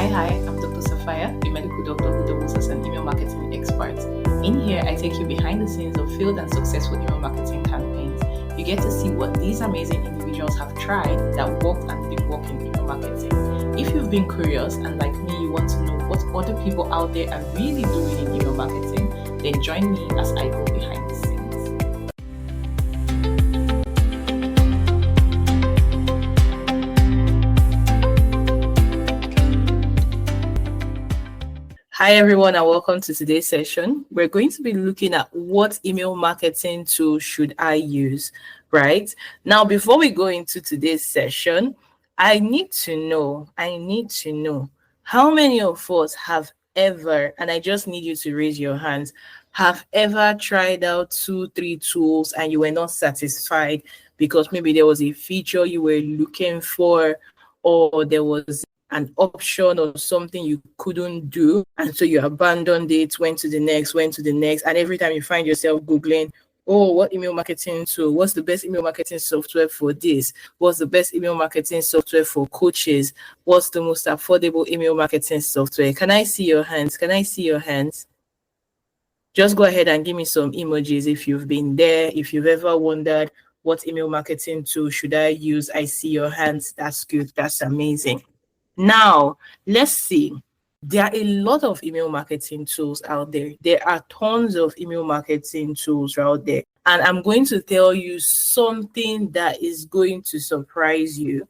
Hi, I'm Dr. Sapphire, a medical doctor who doubles as an email marketing expert. In here, I take you behind the scenes of failed and successful email marketing campaigns. You get to see what these amazing individuals have tried that worked and didn't work in email marketing. If you've been curious and like me, you want to know what other people out there are really doing in email marketing, then join me as I go behind the scenes. Hi everyone and welcome to today's session. We're going to be looking at what email marketing tool should I use, right? Now, before we go into today's session, I need to know how many of us have ever, and I just need you to raise your hands, have ever tried out 2-3 tools and you were not satisfied because maybe there was a feature you were looking for, or there was an option or something you couldn't do, and so you abandoned it, went to the next, and every time you find yourself Googling, oh, what email marketing tool? What's the best email marketing software for this? What's the best email marketing software for coaches? What's the most affordable email marketing software? Can I see your hands? Just go ahead and give me some emojis if you've been there, if you've ever wondered what email marketing tool should I use. I see your hands. That's good. That's amazing. Now, let's see. There are a lot of email marketing tools out there. There are tons of email marketing tools out there. And I'm going to tell you something that is going to surprise you.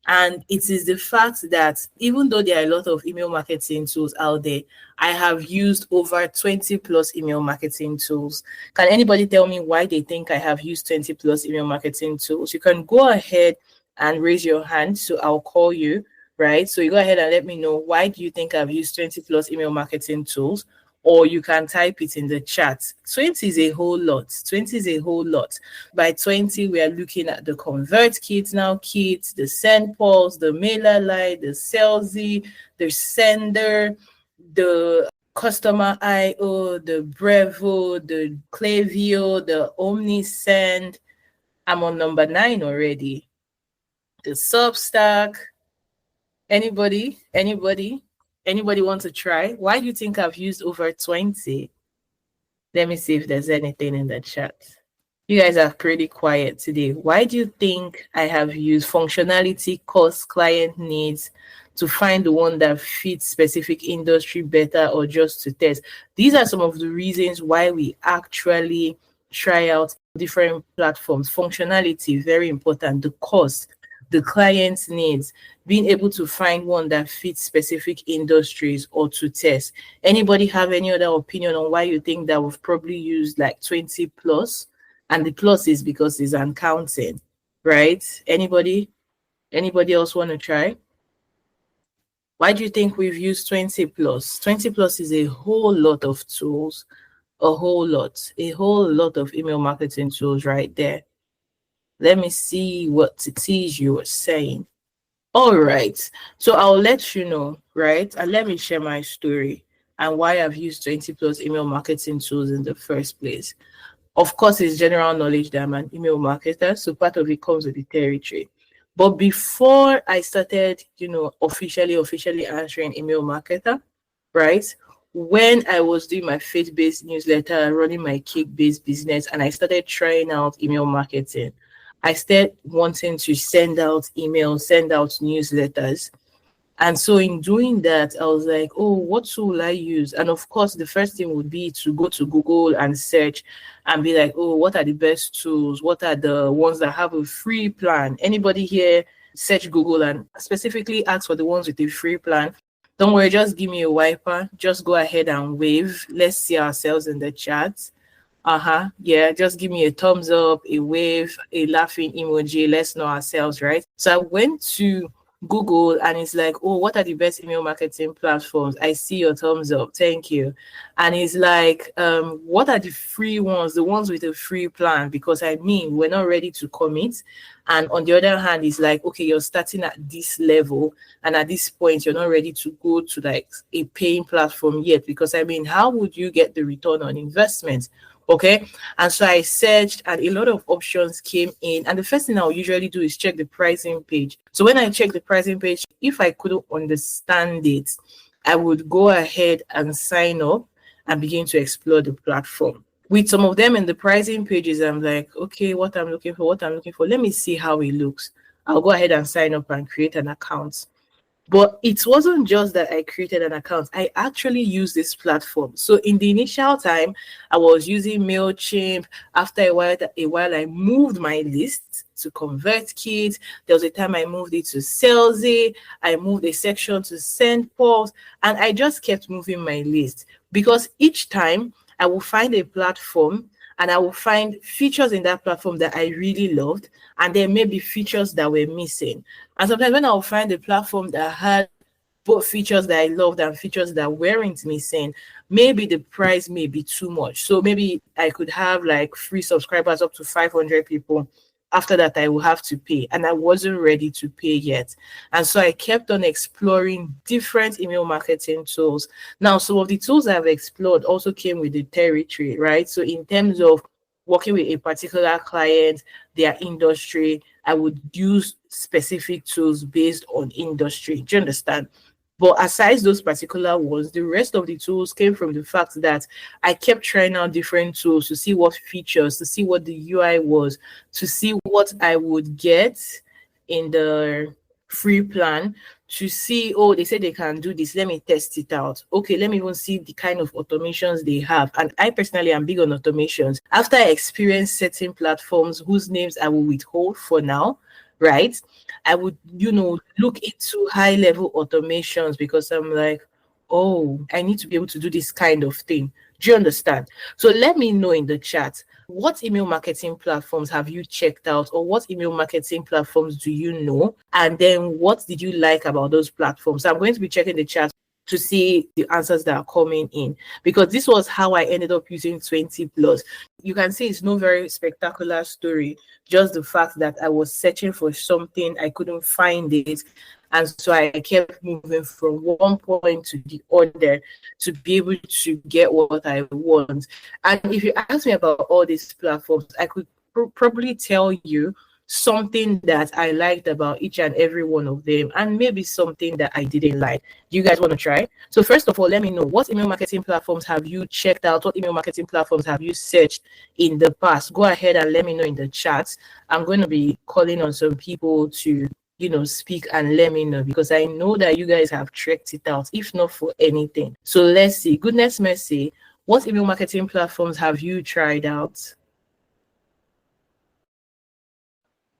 And it is the fact that even though there are a lot of email marketing tools out there, I have used over 20 plus email marketing tools. Can anybody tell me why they think I have used 20 plus email marketing tools? You can go ahead and raise your hand, so I'll call you. Right? So you go ahead and let me know, why do you think I've used 20 plus email marketing tools? Or you can type it in the chat. 20 is a whole lot. 20 is a whole lot. By 20, we are looking at the Convert Kit now, the Send Pulse, the MailerLite, the Salesy, the Sender, the Customer IO, the Brevo, the Klaviyo, the OmniSend. I'm on number 9 already. The Substack. Anybody want to try? Why do you think I've used over 20? Let me see if there's anything in the chat. You guys are pretty quiet today. Why do you think I have used functionality, cost, client needs to find the one that fits specific industry better, or just to test? These are some of the reasons why we actually try out different platforms. Functionality, very important. The cost, the client's needs, being able to find one that fits specific industries, or to test. Anybody have any other opinion on why you think that we've probably used like 20 plus? And the plus is because it's uncounted, right? Anybody else want to try? Why do you think we've used 20 plus? 20 plus is a whole lot of tools, a whole lot of email marketing tools right there. Let me see what it is you were saying. All right. So I'll let you know, right? And let me share my story and why I've used 20 plus email marketing tools in the first place. Of course, it's general knowledge that I'm an email marketer, so part of it comes with the territory. But before I started, officially answering email marketer, right? When I was doing my faith-based newsletter, running my cake-based business, and I started trying out email marketing, I started wanting to send out emails, send out newsletters. And so in doing that, I was like, oh, what tool will I use? And of course, the first thing would be to go to Google and search and be like, oh, what are the best tools? What are the ones that have a free plan? Anybody here search Google and specifically ask for the ones with a free plan? Don't worry, just give me a wiper. Just go ahead and wave. Let's see ourselves in the chat. Yeah, just give me a thumbs up, a wave, a laughing emoji. Let's know ourselves, right? So I went to Google and it's like, oh, what are the best email marketing platforms? I see your thumbs up. Thank you. And it's like, what are the free ones, the ones with a free plan? Because we're not ready to commit. And on the other hand, it's like, okay, you're starting at this level. And at this point, you're not ready to go to like a paying platform yet. Because how would you get the return on investment Okay. And so I searched and a lot of options came in. And the first thing I'll usually do is check the pricing page. So when I check the pricing page, if I couldn't understand it, I would go ahead and sign up and begin to explore the platform. With some of them in the pricing pages, I'm like, okay, what I'm looking for, let me see how it looks. I'll go ahead and sign up and create an account. But it wasn't just that I created an account. I actually used this platform. So in the initial time, I was using MailChimp. After a while, I moved my list to ConvertKit. There was a time I moved it to Salesy. I moved a section to SendPulse. And I just kept moving my list because each time I will find a platform and I will find features in that platform that I really loved, and there may be features that were missing. And sometimes when I'll find a platform that had both features that I loved and features that weren't missing, maybe the price may be too much. So maybe I could have like free subscribers up to 500 people. After that, I will have to pay, and I wasn't ready to pay yet. And so I kept on exploring different email marketing tools. Now, some of the tools I've explored also came with the territory, right? So in terms of working with a particular client, their industry, I would use specific tools based on industry. Do you understand? But aside those particular ones, the rest of the tools came from the fact that I kept trying out different tools to see what features, to see what the UI was, to see what I would get in the free plan, to see, oh, they said they can do this. Let me test it out. Okay, let me even see the kind of automations they have. And I personally am big on automations. After I experienced certain platforms whose names I will withhold for now, right? I would, look into high level automations because I'm like, oh, I need to be able to do this kind of thing. Do you understand? So let me know in the chat, what email marketing platforms have you checked out, or what email marketing platforms do you know? And then what did you like about those platforms? So I'm going to be checking the chat to see the answers that are coming in, because this was how I ended up using 20 plus. You can see it's no very spectacular story, just the fact that I was searching for something, I couldn't find it. And so I kept moving from one point to the other to be able to get what I want. And if you ask me about all these platforms, I could probably tell you something that I liked about each and every one of them, and maybe something that I didn't like. Do you guys want to try? So first of all, let me know, what email marketing platforms have you checked out? What email marketing platforms have you searched in the past? Go ahead and let me know in the chat. I'm going to be calling on some people to speak and let me know, because I know that you guys have checked it out, if not for anything. So let's see. Goodness mercy, what email marketing platforms have you tried out?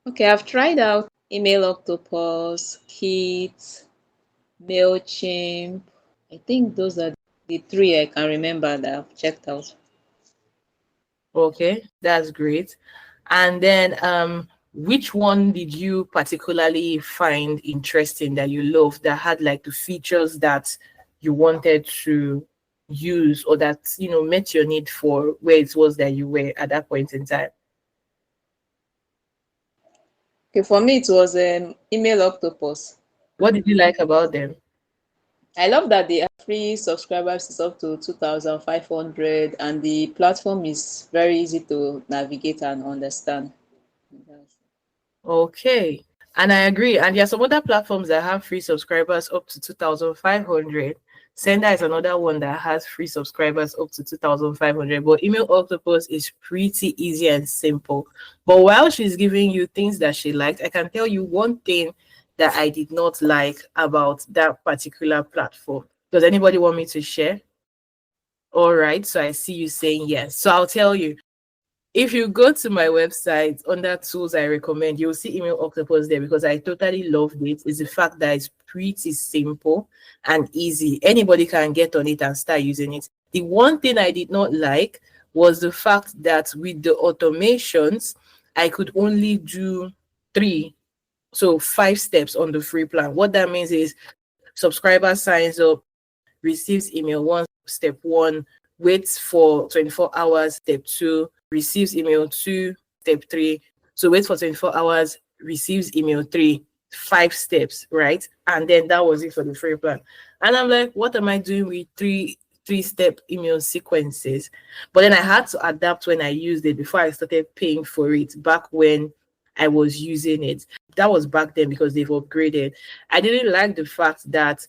Okay, I've tried out Email Octopus, Kit, MailChimp. I think those are the three I can remember that I've checked out. Okay, that's great. And then which one did you particularly find interesting, that you loved, that had like the features that you wanted to use, or that met your need for where it was that you were at that point in time? Okay, for me it was Email Octopus. What did you like about them? I love that they have free subscribers is up to 2,500, and the platform is very easy to navigate and understand. Okay. And I agree. And there are some other platforms that have free subscribers up to 2,500. Sender is another one that has free subscribers up to 2,500. But Email Octopus is pretty easy and simple. But while she's giving you things that she liked, I can tell you one thing that I did not like about that particular platform. Does anybody want me to share? All right. So I see you saying yes. So I'll tell you. If you go to my website under tools I recommend, you'll see Email Octopus there, because I totally loved it. It's the fact that it's pretty simple and easy. Anybody can get on it and start using it. The one thing I did not like was the fact that with the automations, I could only do 3, so 5 steps on the free plan. What that means is subscriber signs up, receives email 1, step 1, waits for 24 hours, step 2, receives email 2, step 3. So waits for 24 hours, receives email 3, 5 steps, right? And then that was it for the free plan. And I'm like, what am I doing with 3-step email sequences. But then I had to adapt when I used it before I started paying for it back when I was using it. That was back then because they've upgraded. I didn't like the fact that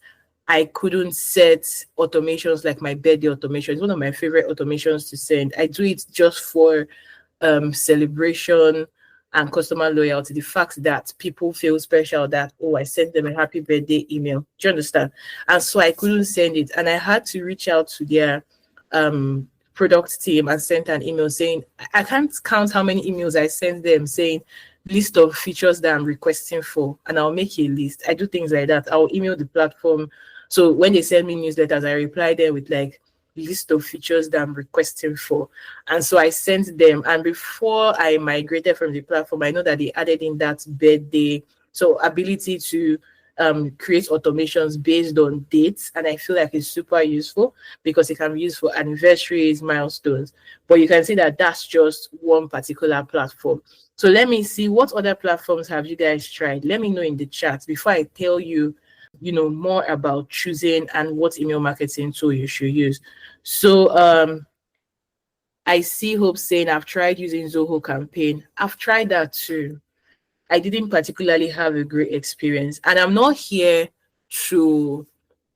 I couldn't set automations like my birthday automation. It's one of my favorite automations to send. I do it just for celebration and customer loyalty. The fact that people feel special that, oh, I sent them a happy birthday email. Do you understand? And so I couldn't send it. And I had to reach out to their product team and sent an email saying, I can't count how many emails I sent them saying, list of features that I'm requesting for, and I'll make a list. I do things like that. I'll email the platform. So when they send me newsletters, I reply them with like list of features that I'm requesting for. And so I sent them. And before I migrated from the platform, I know that they added in that birthday, so ability to create automations based on dates. And I feel like it's super useful because it can be used for anniversaries, milestones. But you can see that that's just one particular platform. So let me see, what other platforms have you guys tried? Let me know in the chat before I tell you, more about choosing and what email marketing tool you should use. So I see Hope saying, I've tried using Zoho Campaign. I've tried that too. I didn't particularly have a great experience. And I'm not here to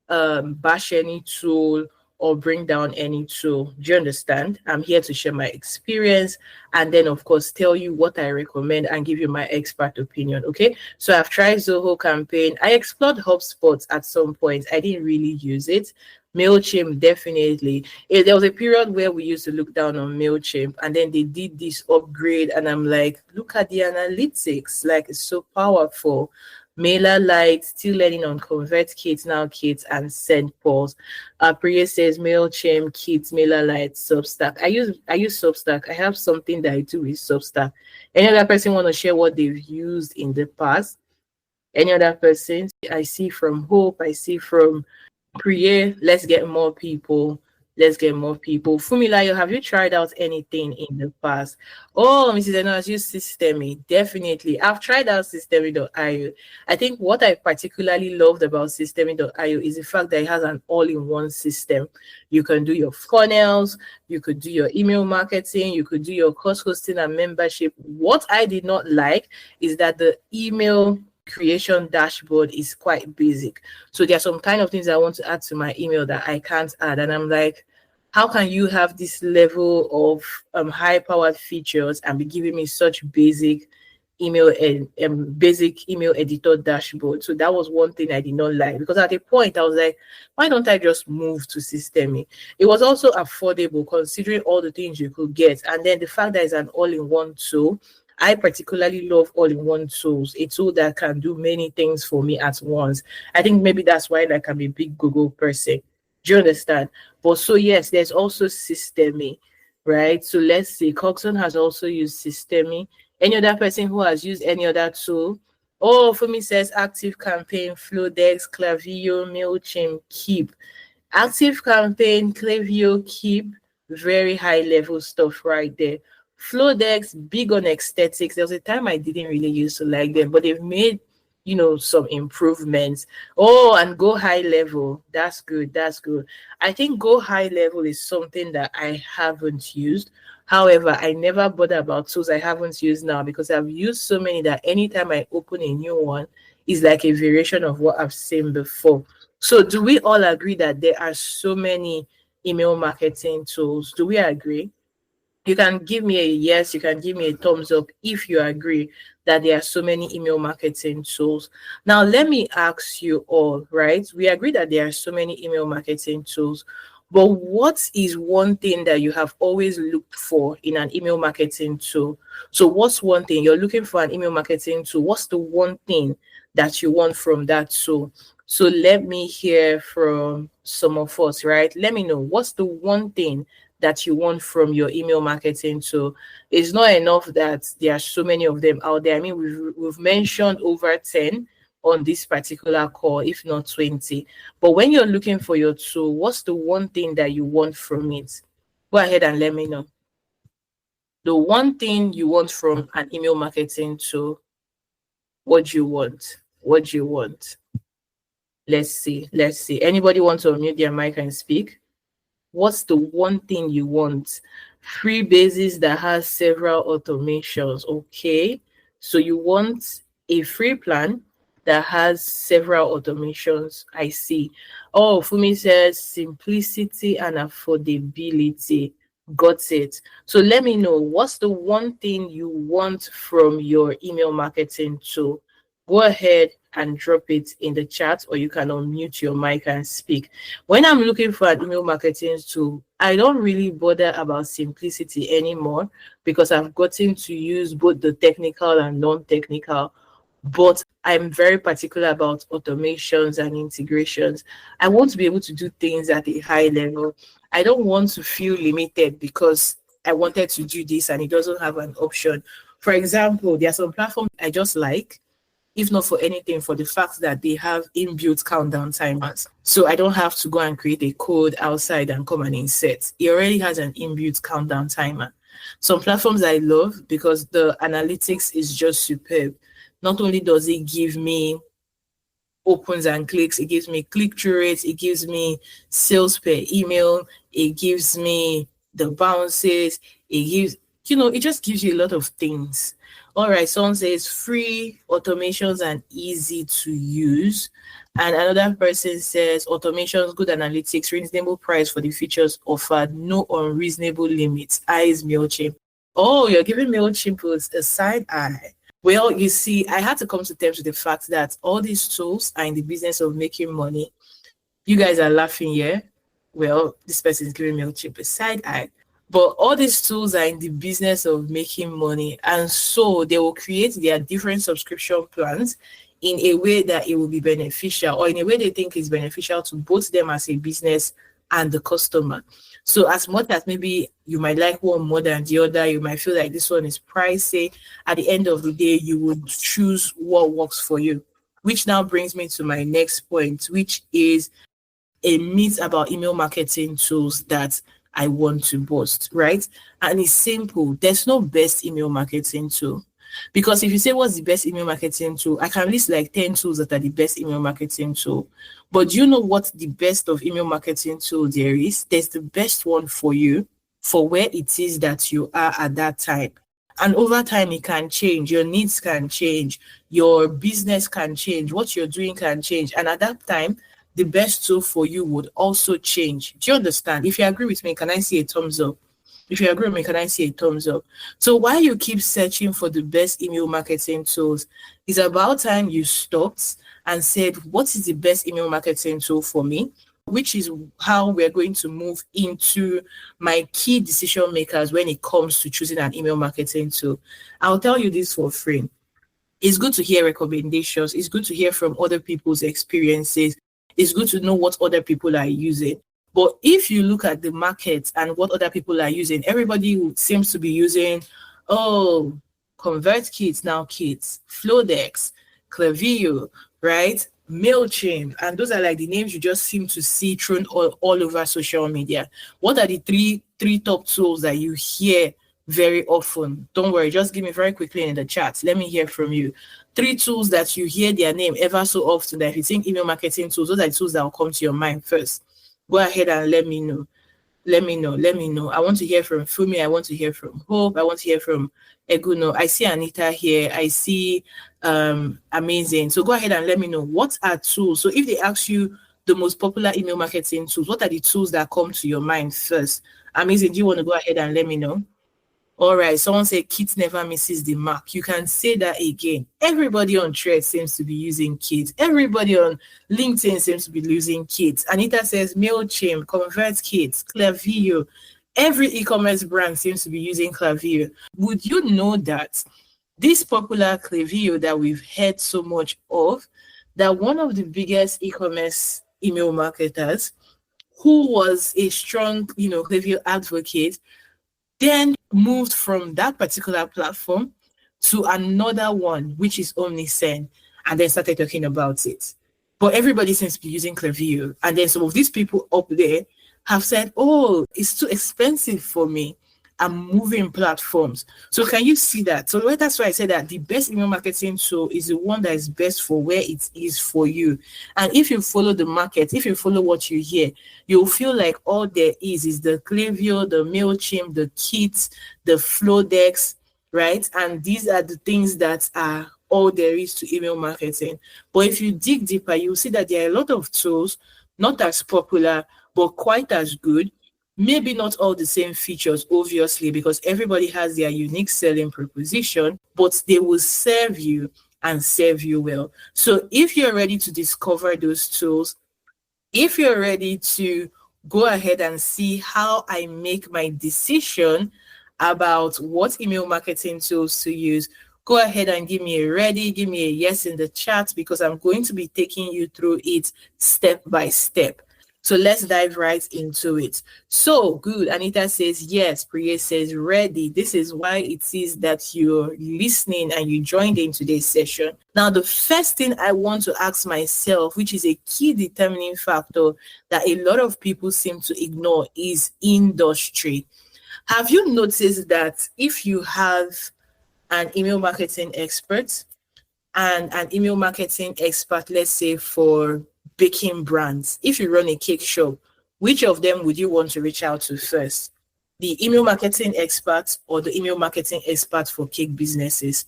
bash any tool or bring down any tool. Do you understand? I'm here to share my experience and then, of course, tell you what I recommend and give you my expert opinion. Okay, so I've tried Zoho Campaign. I explored HubSpot at some point. I didn't really use it. MailChimp, definitely. There was a period where we used to look down on MailChimp, and then they did this upgrade, and I'm like, look at the analytics, like it's so powerful. MailerLite, still learning on ConvertKit, now Kit, and SendPulse. Priya says MailChimp, Kit, MailerLite, Substack. I use Substack. I have something that I do with Substack. Any other person want to share what they've used in the past? Any other person? I see from Hope, I see from Priya, let's get more people. Let's get more people. Fumilayo, have you tried out anything in the past? Oh, Mrs. Eno has used Systemi. Definitely. I've tried out Systemi.io. I think what I particularly loved about Systemi.io is the fact that it has an all-in-one system. You can do your funnels, you could do your email marketing, you could do your course hosting and membership. What I did not like is that the email creation dashboard is quite basic. So there are some kind of things I want to add to my email that I can't add. And I'm like, how can you have this level of high powered features and be giving me such basic email and basic email editor dashboard? So that was one thing I did not like, because at a point I was like, why don't I just move to Systemi? It was also affordable considering all the things you could get. And then the fact that it's an all-in-one tool. I particularly love all-in-one tools, a tool that can do many things for me at once. I think maybe that's why like, I'm a big Google person. Do you understand? But so yes, there's also Systemi, right? So let's see. Coxon has also used Systemi. Any other person who has used any other tool? Oh, for me says Active Campaign, Flowdesk, Klaviyo, MailChimp, Keep. Active Campaign, Klaviyo, Keep, very high level stuff right there. Flowdesk, big on aesthetics. There was a time I didn't really used to like them, but they've made, some improvements. Oh, and Go High Level. That's good. That's good. I think Go High Level is something that I haven't used. However, I never bother about tools I haven't used now because I've used so many that anytime I open a new one, it's like a variation of what I've seen before. So do we all agree that there are so many email marketing tools? Do we agree? You can give me a yes, you can give me a thumbs up if you agree that there are so many email marketing tools. Now, let me ask you all, right? We agree that there are so many email marketing tools, but what is one thing that you have always looked for in an email marketing tool? So what's one thing you're looking for an email marketing tool? What's the one thing that you want from that tool? So let me hear from some of us, right? Let me know, what's the one thing that you want from your email marketing tool? It's not enough that there are so many of them out there. I mean, we've mentioned over 10 on this particular call, if not 20. But when you're looking for your tool, what's the one thing that you want from it? Go ahead and let me know. The one thing you want from an email marketing tool, what do you want? What do you want? Let's see. Let's see. Anybody want to unmute their mic and speak? What's the one thing you want? Free basis that has several automations. Okay. So you want a free plan that has several automations. I see. Oh, Fumi says simplicity and affordability. Got it. So let me know, what's the one thing you want from your email marketing tool? Go ahead and drop it in the chat, or you can unmute your mic and speak. When I'm looking for an email marketing tool, I don't really bother about simplicity anymore because I've gotten to use both the technical and non-technical. But I'm very particular about automations and integrations. I want to be able to do things at a high level. I don't want to feel limited because I wanted to do this and it doesn't have an option. For example, there are some platforms I just like, if not for anything, for the fact that they have inbuilt countdown timers. So I don't have to go and create a code outside and come and insert. It already has an inbuilt countdown timer. Some platforms I love because the analytics is just superb. Not only does it give me opens and clicks, it gives me click-through rates, it gives me sales per email, it gives me the bounces, it gives, it just gives you a lot of things. All right, someone says free automations and easy to use. And another person says automations, good analytics, reasonable price for the features offered, no unreasonable limits. Eyes MailChimp. Oh, you're giving MailChimp a side eye. Well, you see, I had to come to terms with the fact that all these tools are in the business of making money. You guys are laughing here. Well, this person is giving MailChimp a side eye. But all these tools are in the business of making money. And so they will create their different subscription plans in a way that it will be beneficial, or in a way they think is beneficial to both them as a business and the customer. So as much as maybe you might like one more than the other, you might feel like this one is pricey, at the end of the day, you would choose what works for you. Which now brings me to my next point, which is a myth about email marketing tools that I want to bust, right? And it's simple. There's no best email marketing tool. Because if you say what's the best email marketing tool, I can list like 10 tools that are the best email marketing tool. But do you know what the best of email marketing tool there is? There's the best one for you, for where it is that you are at that time. And over time, it can change. Your needs can change. Your business can change. What you're doing can change. And at that time, the best tool for you would also change. Do you understand? If you agree with me, can I see a thumbs up? If you agree with me, can I see a thumbs up? So while you keep searching for the best email marketing tools, it's about time you stopped and said, what is the best email marketing tool for me? Which is how we're going to move into my key decision makers when it comes to choosing an email marketing tool. I'll tell you this for free. It's good to hear recommendations. It's good to hear from other people's experiences. It's good to know what other people are using. But if you look at the market and what other people are using, everybody seems to be using, ConvertKit, now Kits, Flowdex, Klaviyo, right? MailChimp. And those are like the names you just seem to see thrown all over social media. What are the three top tools that you hear very often? Don't worry, just give me very quickly in the chat. Let me hear from you. 3 tools that you hear their name ever so often, that if you think email marketing tools, those are the tools that will come to your mind first. Go ahead and let me know. Let me know. I want to hear from Fumi. I want to hear from Hope. I want to hear from Eguno. I see Anita here. I see Amazing. So go ahead and let me know, what are tools. So if they ask you the most popular email marketing tools, what are the tools that come to your mind first? Amazing. Do you want to go ahead and let me know? All right, someone said Kit never misses the mark. You can say that again. Everybody on Thread seems to be using Kit. Everybody on LinkedIn seems to be using Kit. Anita says MailChimp, ConvertKit, Klaviyo. Every e-commerce brand seems to be using Klaviyo. Would you know that this popular Klaviyo that we've heard so much of, that one of the biggest e-commerce email marketers, who was a strong, Klaviyo advocate, then moved from that particular platform to another one, which is Omnisend, and then started talking about it. But everybody seems to be using Klaviyo. And then some of these people up there have said, oh, it's too expensive for me. and moving platforms. So can you see that? So that's why I said that the best email marketing tool is the one that is best for where it is for you. And if you follow the market, if you follow what you hear, you'll feel like all there is the Klaviyo, the MailChimp, the Kit, the Flowdex, right? And these are the things that are all there is to email marketing. But if you dig deeper, you'll see that there are a lot of tools, not as popular, but quite as good. Maybe not all the same features, obviously, because everybody has their unique selling proposition, but they will serve you and serve you well. So if you're ready to discover those tools, if you're ready to go ahead and see how I make my decision about what email marketing tools to use, go ahead and give me a yes in the chat, because I'm going to be taking you through it step by step. So let's dive right into it. So good. Anita says yes. Priya says ready. This is why it is that you're listening and you joined in today's session. Now, the first thing I want to ask myself, which is a key determining factor that a lot of people seem to ignore, is industry. Have you noticed that if you have an email marketing expert and an email marketing expert, let's say for baking brands, if you run a cake shop, which of them would you want to reach out to first? The email marketing expert or the email marketing expert for cake businesses?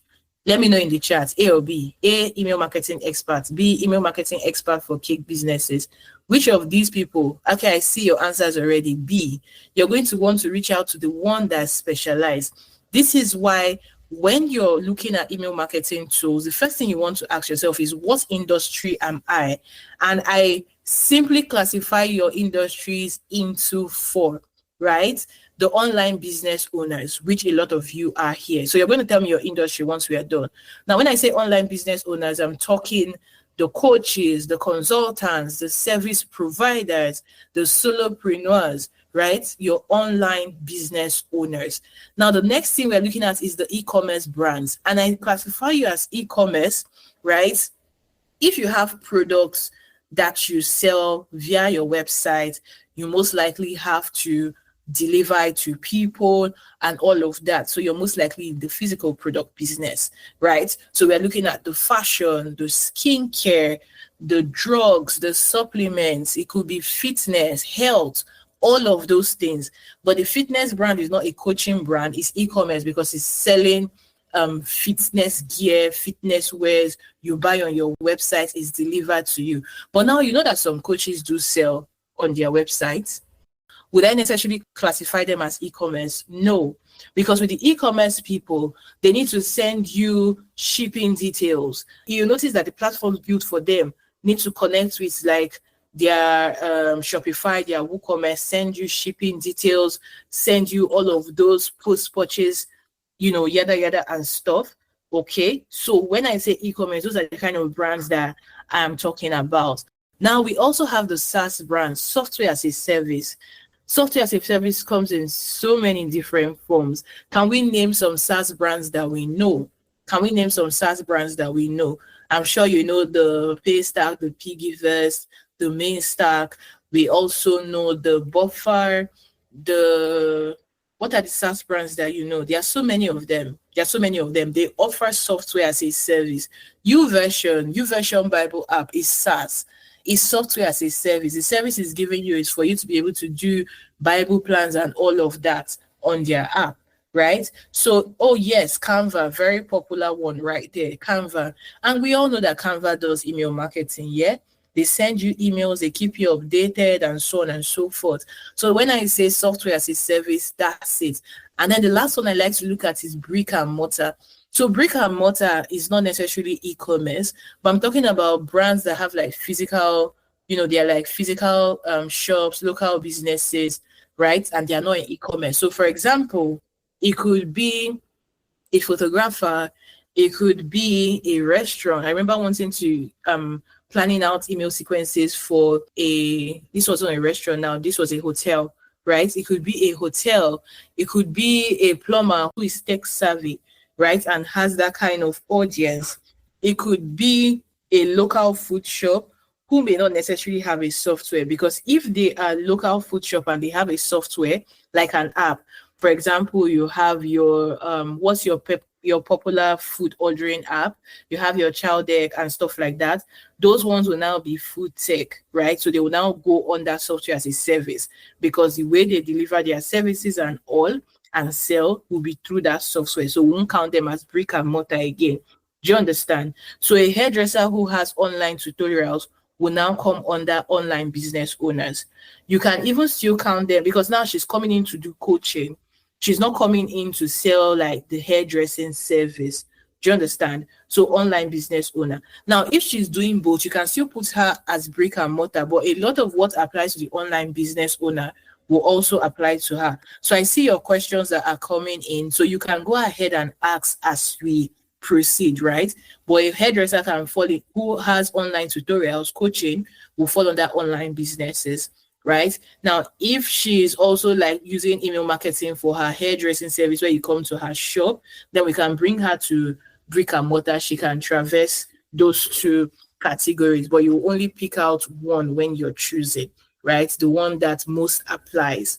Let me know in the chat, A or B. A, email marketing expert. B, email marketing expert for cake businesses. Which of these people? Okay, I see your answers already. B, you're going to want to reach out to the one that's specialized. This is why when you're looking at email marketing tools, the first thing you want to ask yourself is, what industry am I? And I simply classify your industries into 4, right? The online business owners, which a lot of you are here. So you're going to tell me your industry once we are done. Now, when I say online business owners, I'm talking the coaches, the consultants, the service providers, the solopreneurs, right? Your online business owners. Now, the next thing we're looking at is the e-commerce brands. And I classify you as e-commerce, right? If you have products that you sell via your website, you most likely have to deliver it to people and all of that. So you're most likely in the physical product business, right? So we're looking at the fashion, the skincare, the drugs, the supplements. It could be fitness, health, all of those things. But the fitness brand is not a coaching brand, it's e-commerce, because it's selling fitness gear, fitness wears. You buy on your website, is delivered to you. But now you know that some coaches do sell on their websites. Would I necessarily classify them as e-commerce? No, because with the e-commerce people, they need to send you shipping details. You notice that the platforms built for them need to connect with like their Shopify, their WooCommerce, send you shipping details, send you all of those post-purchase, yada, yada, and stuff. Okay, so when I say e-commerce, those are the kind of brands that I'm talking about. Now, we also have the SaaS brands, software as a service. Software as a service comes in so many different forms. Can we name some SaaS brands that we know? I'm sure you know the Paystack, the Piggyverse, the Mainstack. We also know the Buffer, what are the SaaS brands that you know? There are so many of them. They offer software as a service. YouVersion Bible app is SaaS. It's software as a service. The service is giving you is for you to be able to do Bible plans and all of that on their app, right? So, oh yes, Canva, very popular one right there, Canva. And we all know that Canva does email marketing, yeah? They send you emails, they keep you updated and so on and so forth. So when I say software as a service, that's it. And then the last one I like to look at is brick and mortar. So brick and mortar is not necessarily e-commerce, but I'm talking about brands that have like physical, they're like physical shops, local businesses, right? And they're not in e-commerce. So for example, it could be a photographer, it could be a restaurant. I remember wanting to planning out email sequences for this wasn't a restaurant now, this was a hotel, right? It could be a hotel, it could be a plumber who is tech savvy, right, and has that kind of audience. It could be a local food shop who may not necessarily have a software, because if they are local food shop and they have a software like an app, For example, you have your what's your popular food ordering app, you have your child deck and stuff like that. Those ones will now be food tech, right? So they will now go under software as a service, because the way they deliver their services and all and sell will be through that software. So we won't count them as brick and mortar again. Do you understand? So a hairdresser who has online tutorials will now come under online business owners. You can even still count them, because now she's coming in to do coaching. She's not coming in to sell like the hairdressing service. Do you understand? So online business owner. Now, if she's doing both, you can still put her as brick and mortar, but a lot of what applies to the online business owner will also apply to her. So I see your questions that are coming in. So you can go ahead and ask as we proceed, right? But a hairdresser can fall in, who has online tutorials, coaching, will fall under online businesses, right? Now, if she is also like using email marketing for her hairdressing service, where you come to her shop, then we can bring her to brick and mortar. She can traverse those two categories, but you only pick out one when you're choosing, right? The one that most applies.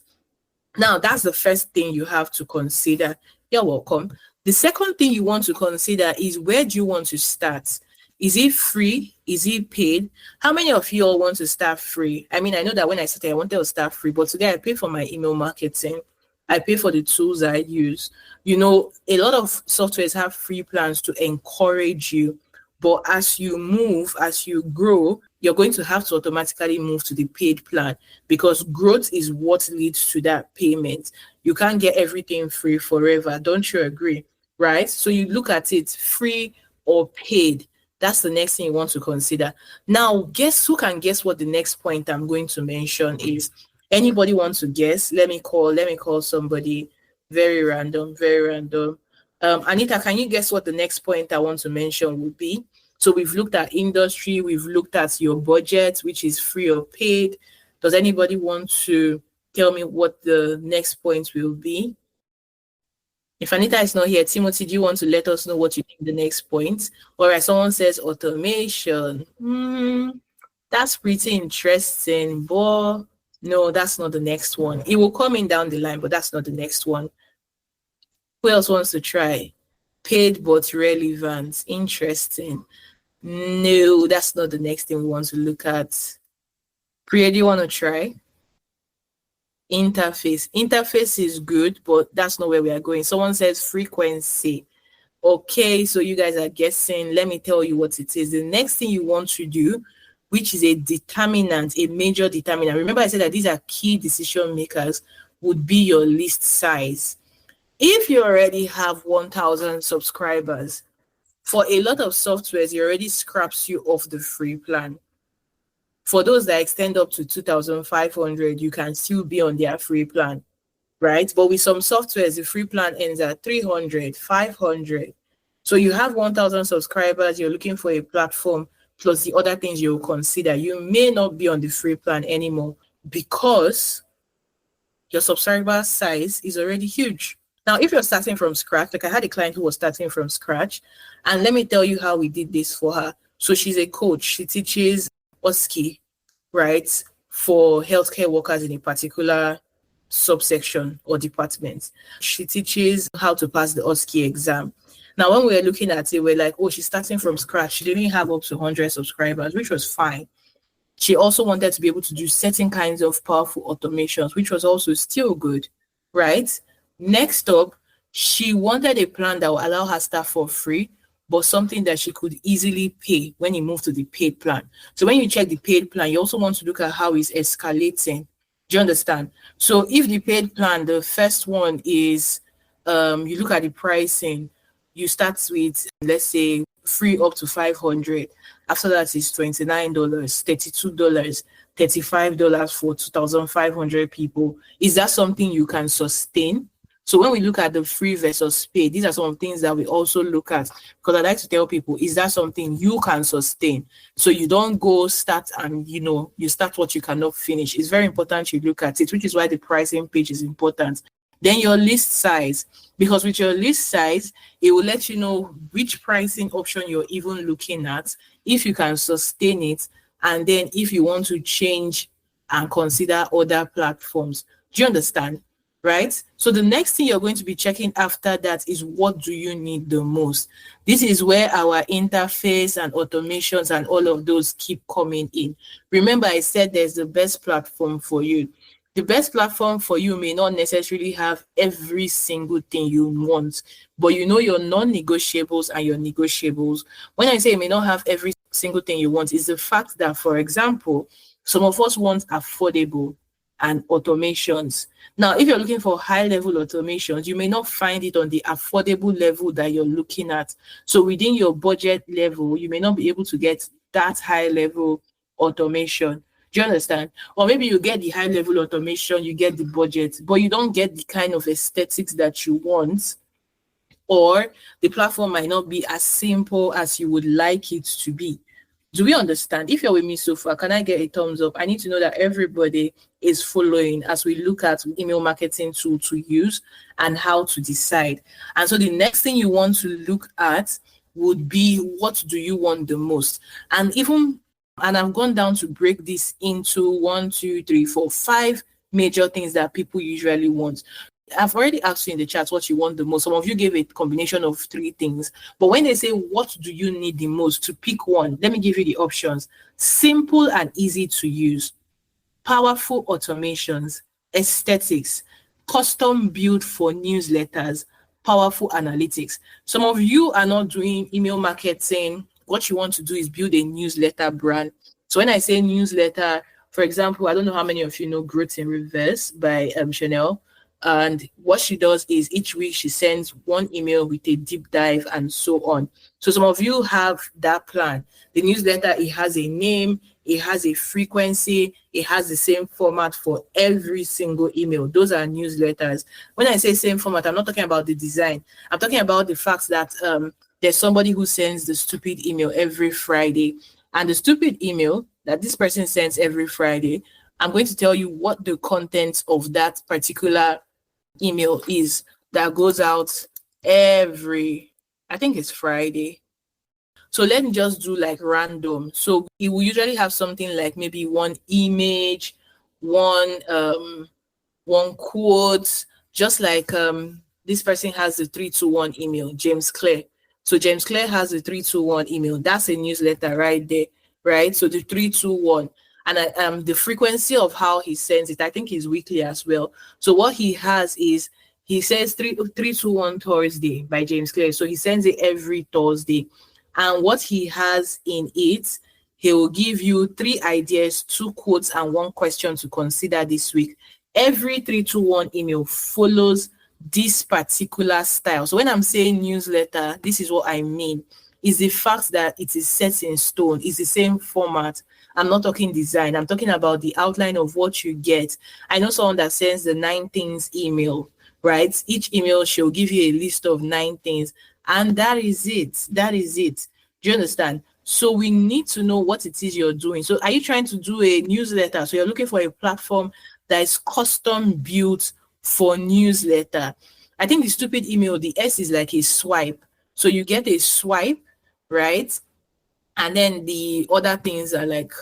Now, that's the first thing you have to consider. You're welcome. The second thing you want to consider is, where do you want to start? Is it free? Is it paid? How many of you all want to start free? I mean, I know that when I started, I wanted to start free, but today I pay for my email marketing. I pay for the tools I use. You know, a lot of softwares have free plans to encourage you, but as you move, as you grow, you're going to have to automatically move to the paid plan, because growth is what leads to that payment. You can't get everything free forever. Don't you agree? Right? So you look at it, free or paid. That's the next thing you want to consider. Now, guess who can guess what the next point I'm going to mention is? Anybody want to guess? Let me call somebody. Very random, very random. Anita, can you guess what the next point I want to mention would be? So we've looked at industry, we've looked at your budget, which is free or paid. Does anybody want to tell me what the next point will be? If Anita is not here, Timothy, do you want to let us know what you think the next point? All right, someone says automation. That's pretty interesting, but no, that's not the next one. It will come in down the line, but that's not the next one. Who else wants to try? Paid but relevant. Interesting. No, that's not the next thing we want to look at. Priya, do you want to try? Interface. Interface is good, but that's not where we are going. Someone says frequency. Okay, so you guys are guessing. Let me tell you what it is. The next thing you want to do, which is a determinant, a major determinant. Remember, I said that these are key decision makers, would be your list size. If you already have 1,000 subscribers, for a lot of softwares, it already scraps you off the free plan. For those that extend up to 2,500, you can still be on their free plan, right? But with some softwares, the free plan ends at 300, 500. So you have 1,000 subscribers, you're looking for a platform, plus the other things you'll consider. You may not be on the free plan anymore because your subscriber size is already huge. Now, if you're starting from scratch, like I had a client who was starting from scratch, and let me tell you how we did this for her. So she's a coach. She teaches OSCE, right, for healthcare workers in a particular subsection or department. She teaches how to pass the OSCE exam. Now, when we were looking at it, we're like, oh, she's starting from scratch. She didn't have up to 100 subscribers, which was fine. She also wanted to be able to do certain kinds of powerful automations, which was also still good, right? Next up, she wanted a plan that would allow her staff for free, but something that she could easily pay when you move to the paid plan. So when you check the paid plan, you also want to look at how it's escalating. Do you understand? So if the paid plan, the first one is, you look at the pricing, you start with, let's say, free up to 500. After that is $29, $32, $35 for 2,500 people. Is that something you can sustain? So when we look at the free versus paid, these are some of the things that we also look at, because I like to tell people, is that something you can sustain? So you don't go start and, you start what you cannot finish. It's very important you look at it, which is why the pricing page is important. Then your list size, because with your list size, it will let you know which pricing option you're even looking at, if you can sustain it, and then if you want to change and consider other platforms. Do you understand? right? So the next thing you're going to be checking after that is what do you need the most? This is where our interface and automations and all of those keep coming in. Remember, I said there's the best platform for you. The best platform for you may not necessarily have every single thing you want, but you know your non-negotiables and your negotiables. When I say it may not have every single thing you want, is the fact that, for example, some of us want affordable and automations. Now, if you're looking for high level automations, you may not find it on the affordable level that you're looking at. So within your budget level, you may not be able to get that high level automation. Do you understand? Or maybe you get the high level automation, you get the budget, but you don't get the kind of aesthetics that you want, or the platform might not be as simple as you would like it to be. Do we understand? If you're with me so far, can I get a thumbs up? I need to know that everybody is following as we look at email marketing tool to use and how to decide. And so the next thing you want to look at would be, what do you want the most? And I've gone down to break this into 1, 2, 3, 4, 5 major things that people usually want. I've already asked you in the chat what you want the most. Some of you gave a combination of 3 things. But when they say, what do you need the most, to pick one, let me give you the options. Simple and easy to use, powerful automations, aesthetics, custom built for newsletters, powerful analytics. Some of you are not doing email marketing. What you want to do is build a newsletter brand. So when I say newsletter, for example, I don't know how many of you know Growth in Reverse by Chanel. And what she does is each week she sends one email with a deep dive and so on. So some of you have that plan. The newsletter, it has a name, it has a frequency, it has the same format for every single email. Those are newsletters. When I say same format, I'm not talking about the design. I'm talking about the fact that there's somebody who sends the stupid email every Friday. And the stupid email that this person sends every Friday, I'm going to tell you what the content of that particular email is that goes out every, I think it's Friday. So let me just do like random. So it will usually have something like maybe one image, one quote, just like this person has the 321 email, James Clare. So James Clare has the 321 email. That's a newsletter right there, right? So the 321. And the frequency of how he sends it, I think is weekly as well. So what he has is, he says 321 Thursday by James Clare. So he sends it every Thursday. And what he has in it, he will give you 3 ideas, 2 quotes, and 1 question to consider this week. Every 321 email follows this particular style. So when I'm saying newsletter, this is what I mean. Is the fact that it is set in stone. It's the same format. I'm not talking design. I'm talking about the outline of what you get. I know someone that sends the 9 things email, right? Each email, she'll give you a list of 9 things. And that is it. That is it. Do you understand? So we need to know what it is you're doing. So are you trying to do a newsletter? So you're looking for a platform that is custom built for newsletter. I think the stupid email, the S is like a swipe. So you get a swipe, right? And then the other things are like,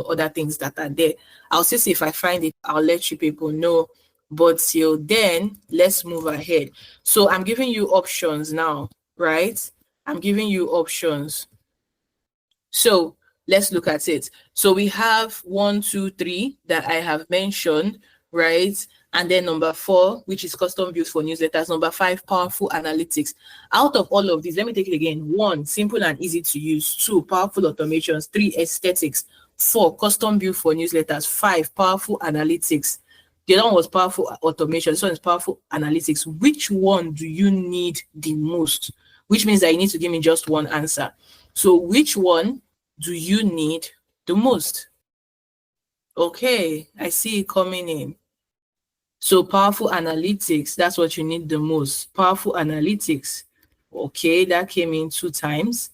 other things that are there. I'll see if I find it, I'll let you people know. But till then, let's move ahead. So I'm giving you options now, right? I'm giving you options. So let's look at it. So we have 1, 2, 3 that I have mentioned, right? And then number 4, which is custom built for newsletters. Number 5, powerful analytics. Out of all of these, let me take it again. 1, simple and easy to use. 2, powerful automations. 3, aesthetics. 4, custom built for newsletters. 5, powerful analytics. The other one was powerful automation. This one is powerful analytics. Which one do you need the most? Which means that you need to give me just one answer. So which one do you need the most? Okay, I see it coming in. So powerful analytics, that's what you need the most. Powerful analytics. Okay, that came in 2 times.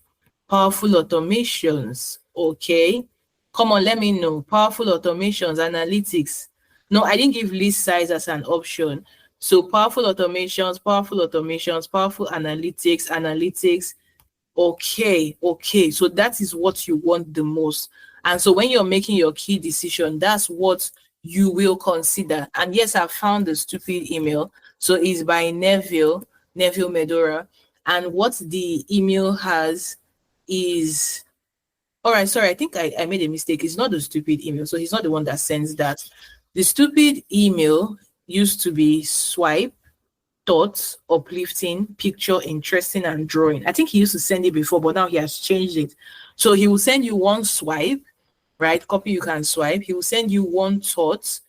Powerful automations. Okay. Come on, let me know. Powerful automations, analytics. No, I didn't give list size as an option. So powerful automations, powerful analytics. Okay. So that is what you want the most. And so when you're making your key decision, that's what you will consider. And yes, I found the stupid email. So it's by Neville Medora. And what the email has is, all right, sorry, I think I made a mistake. It's not the stupid email. So he's not the one that sends that. The stupid email used to be swipe, thoughts, uplifting, picture, interesting, and drawing. I think he used to send it before, but now he has changed it. So he will send you one swipe, right? Copy, you can swipe. He will send you one thought.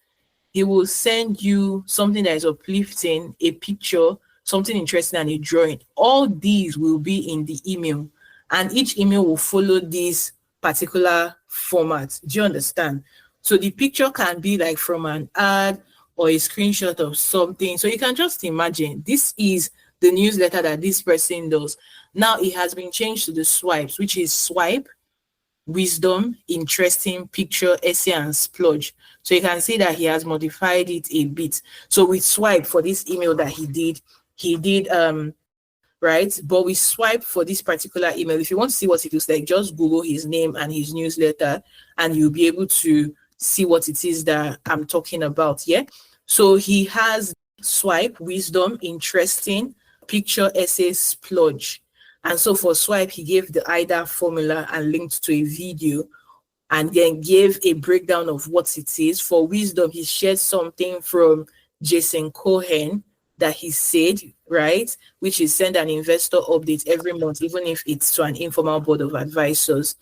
He will send you something that is uplifting, a picture, something interesting, and a drawing. All these will be in the email, and each email will follow this particular format. Do you understand? So the picture can be like from an ad or a screenshot of something. So you can just imagine this is the newsletter that this person does. Now it has been changed to the swipes, which is swipe, wisdom, interesting, picture, essay, and splurge. So you can see that he has modified it a bit. So with swipe for this email that he did right, but we swipe for this particular email. If you want to see what it looks like, just Google his name and his newsletter, and you'll be able to see what it is that I'm talking about. Yeah. So he has swipe, wisdom, interesting, picture, essay, splurge. And so for swipe, he gave the IDA formula and linked to a video, and then gave a breakdown of what it is. For wisdom, he shared something from Jason Cohen that he said, right, which is send an investor update every month, even if it's to an informal board of advisors.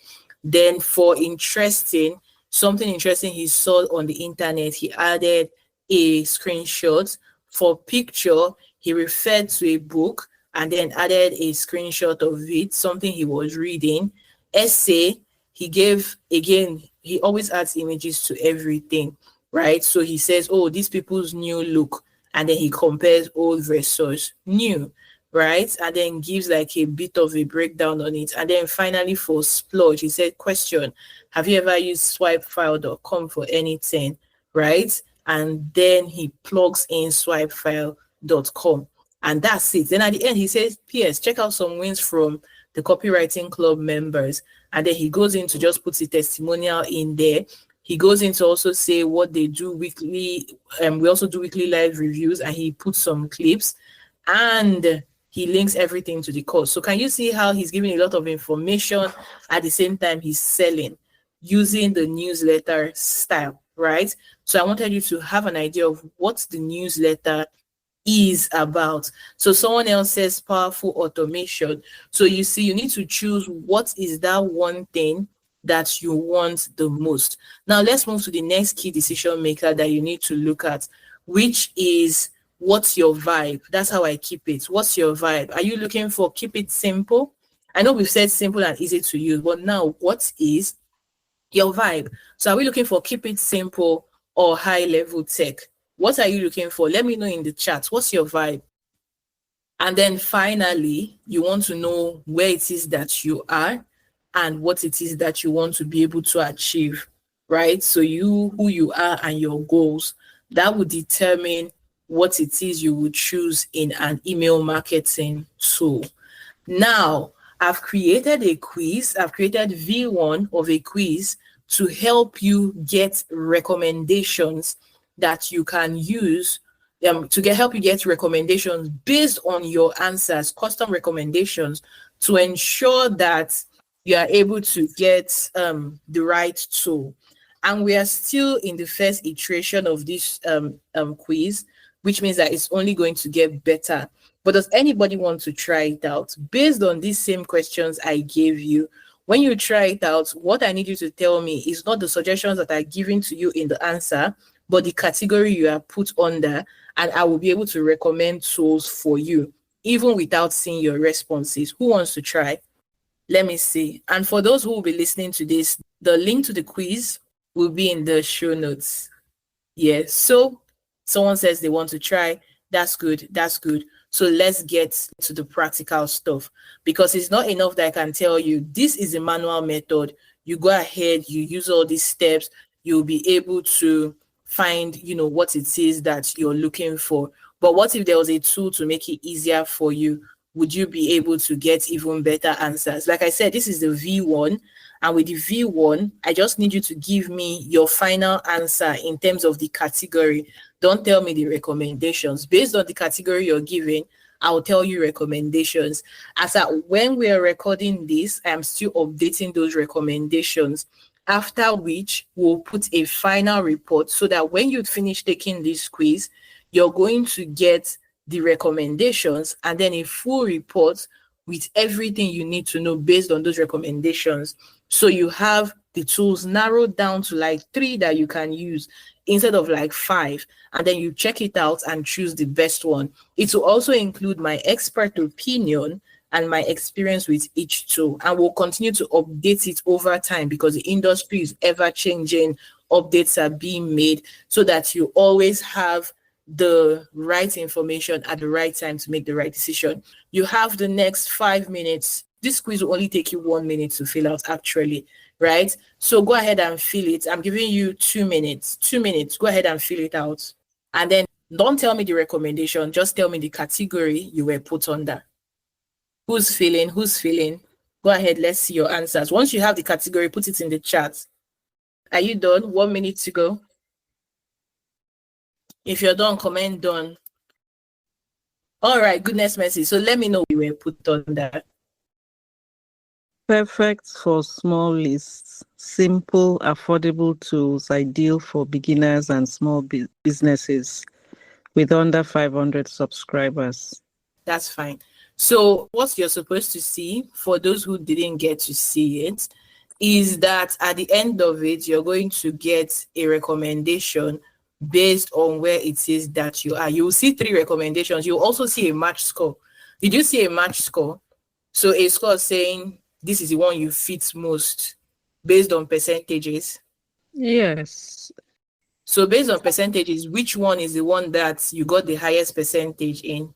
Then for interesting, something interesting he saw on the internet, he added a screenshot. For picture, he referred to a book and then added a screenshot of it, something he was reading. Essay, he gave, again, he always adds images to everything, right? So he says, oh, these people's new look, and then he compares old versus new, right? And then gives like a bit of a breakdown on it. And then finally for splurge, he said, question, have you ever used swipefile.com for anything, right? And then he plugs in swipefile.com. And that's it. Then at the end, he says, P.S., check out some wins from the copywriting club members. And then he goes into just puts a testimonial in there. He goes into also say what they do weekly. We also do weekly live reviews, and he puts some clips, and he links everything to the course. So can you see how he's giving a lot of information at the same time he's selling using the newsletter style, right? So I wanted you to have an idea of what the newsletter is about. So someone else says powerful automation. So you see, you need to choose what is that one thing that you want the most. Now let's move to the next key decision maker that you need to look at, which is what's your vibe. That's how I keep it. What's your vibe? Are you looking for keep it simple? I know we've said simple and easy to use, but now what is your vibe? So are we looking for keep it simple or high level tech? What are you looking for? Let me know in the chat. What's your vibe? And then finally, you want to know where it is that you are and what it is that you want to be able to achieve, right? So you, who you are and your goals, that would determine what it is you would choose in an email marketing tool. Now, I've created a quiz. I've created V1 of a quiz to help you get recommendations that you can use help you get recommendations based on your answers, custom recommendations, to ensure that you are able to get the right tool. And we are still in the first iteration of this quiz, which means that it's only going to get better. But does anybody want to try it out based on these same questions I gave you? When you try it out, what I need you to tell me is not the suggestions that are given to you in the answer, but the category you are put under, and I will be able to recommend tools for you, even without seeing your responses. Who wants to try? Let me see. And for those who will be listening to this, the link to the quiz will be in the show notes. Yes. So someone says they want to try. That's good. That's good. So let's get to the practical stuff, because it's not enough that I can tell you this is a manual method. You go ahead, you use all these steps, you'll be able to find, what it is that you're looking for. But what if there was a tool to make it easier for you? Would you be able to get even better answers? Like I said, this is the V1, And with the V1, I just need you to give me your final answer in terms of the category. Don't tell me the recommendations. Based on the category you're giving, I'll tell you recommendations. As at when we are recording this, I'm still updating those recommendations. After which, we'll put a final report so that when you finish taking this quiz, you're going to get the recommendations and then a full report with everything you need to know based on those recommendations. So you have the tools narrowed down to like 3 that you can use instead of like 5, and then you check it out and choose the best one. It will also include my expert opinion and my experience with each tool, and we'll continue to update it over time because the industry is ever changing. Updates are being made so that you always have the right information at the right time to make the right decision. You have the next 5 minutes. This quiz will only take you 1 minute to fill out, actually, right? So go ahead and fill it. I'm giving you 2 minutes. 2 minutes. Go ahead and fill it out. And then don't tell me the recommendation. Just tell me the category you were put under. Who's filling? Who's filling? Go ahead. Let's see your answers. Once you have the category, put it in the chat. Are you done? 1 minute to go. If you're done, comment done. All right, goodness mercy. So let me know you were put on that. Perfect for small lists. Simple, affordable tools, ideal for beginners and small businesses with under 500 subscribers. That's fine. So what you're supposed to see, for those who didn't get to see it, is that at the end of it, you're going to get a recommendation based on where it is that you are. You'll see 3 recommendations. You'll also see a match score. Did you see a match score? So a score saying this is the one you fit most based on percentages. Yes. So based on percentages, which one is the one that you got the highest percentage in?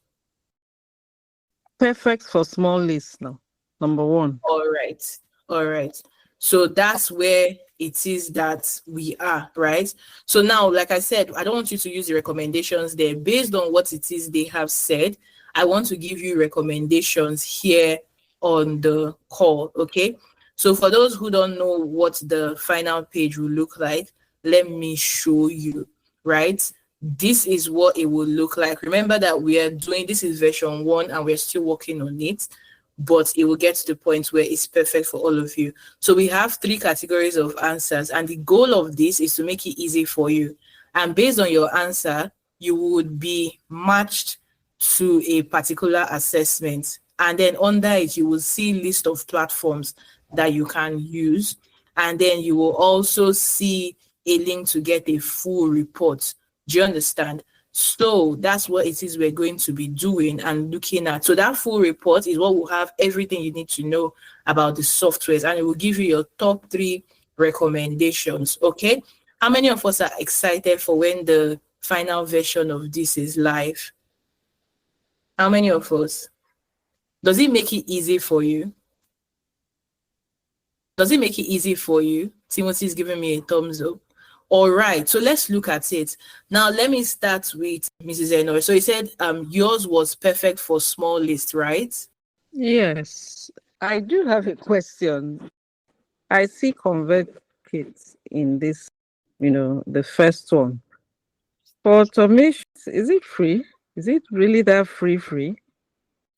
Perfect for small lists now. Number 1. All right. All right. So that's where it is that we are, right? So now, like I said, I don't want you to use the recommendations there. Based on what it is they have said, I want to give you recommendations here on the call, okay? So for those who don't know what the final page will look like, let me show you, right? This is what it will look like. Remember that we are doing, this is version 1 and we're still working on it, but it will get to the point where it's perfect for all of you. So we have 3 categories of answers, and the goal of this is to make it easy for you. And based on your answer, you would be matched to a particular assessment. And then under it, you will see list of platforms that you can use. And then you will also see a link to get a full report. Do you understand? So that's what it is we're going to be doing and looking at. So that full report is what will have everything you need to know about the softwares, and it will give you your top 3 recommendations. Okay. How many of us are excited for when the final version of this is live? How many of us? Does it make it easy for you? Does it make it easy for you? Timothy is giving me a thumbs up. All right, so let's look at it. Now, let me start with Mrs. Enoy. So you said yours was perfect for small list, right? Yes. I do have a question. I see ConvertKit in this, the first one. For automation, is it free? Is it really that free?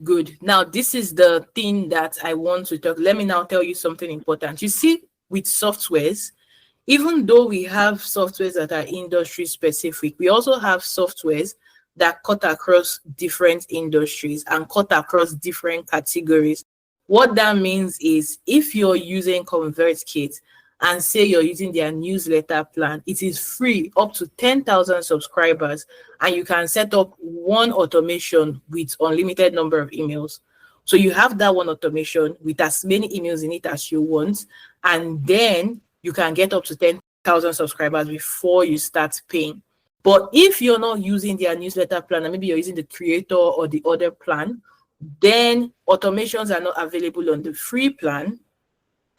Good. Now, this is the thing that I want to talk. Let me now tell you something important. You see, with softwares, even though we have softwares that are industry specific, we also have softwares that cut across different industries and cut across different categories. What that means is if you're using ConvertKit and say you're using their newsletter plan, it is free up to 10,000 subscribers, and you can set up one automation with unlimited number of emails. So you have that one automation with as many emails in it as you want, and then you can get up to 10,000 subscribers before you start paying. But if you're not using their newsletter plan, and maybe you're using the creator or the other plan, then automations are not available on the free plan,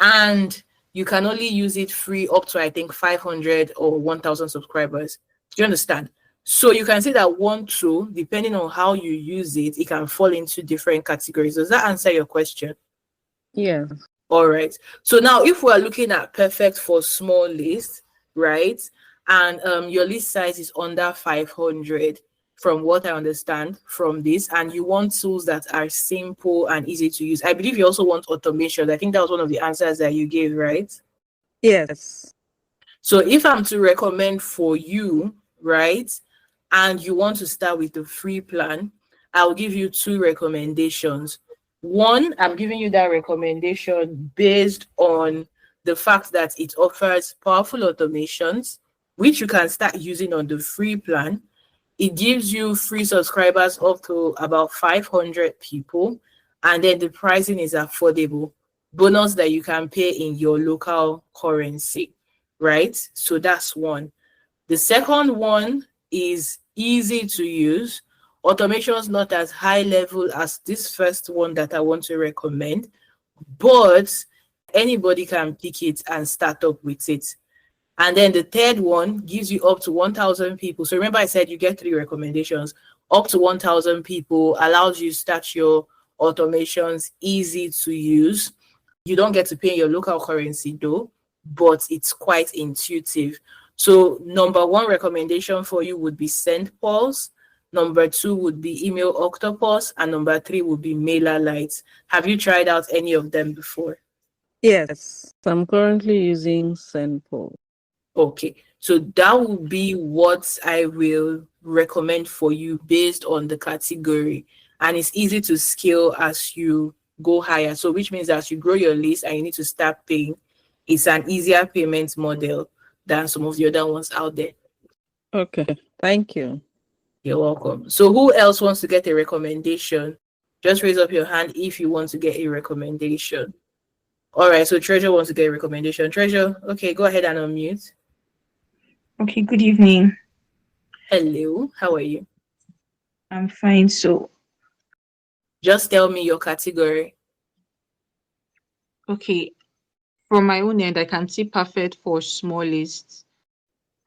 and you can only use it free up to, I think, 500 or 1,000 subscribers. Do you understand? So you can see that one tool, depending on how you use it, it can fall into different categories. Does that answer your question? Yeah. All right. So now if we're looking at perfect for small list, right? And your list size is under 500 from what I understand from this, and you want tools that are simple and easy to use. I believe you also want automation. I think that was one of the answers that you gave, right? Yes. So if I'm to recommend for you, right, and you want to start with the free plan, I'll give you two recommendations. One, I'm giving you that recommendation based on the fact that it offers powerful automations, which you can start using on the free plan. It gives you free subscribers up to about 500 people, and then the pricing is affordable. Bonus that you can pay in your local currency, right? So that's one. The second one is easy to use. Automations not as high level as this first one that I want to recommend, but anybody can pick it and start up with it. And then the third one gives you up to 1,000 people. So remember I said you get three recommendations. Up to 1,000 people allows you to start your automations, easy to use. You don't get to pay in your local currency though, but it's quite intuitive. So number one recommendation for you would be SendPulse. Number two would be Email Octopus. And number three would be MailerLite. Have you tried out any of them before? Yes. I'm currently using Sample. Okay, so that would be what I will recommend for you based on the category. And it's easy to scale as you go higher. So which means as you grow your list and you need to start paying, it's an easier payment model than some of the other ones out there. Okay. Thank you. You're welcome. So who else wants to get a recommendation? Just raise up your hand if you want to get a recommendation. All right, so Treasure wants to get a recommendation. Treasure, okay, go ahead and unmute. Okay, good evening. Hello, how are you? I'm fine. So, Just tell me your category. okay, from my own end, I can see perfect for small lists.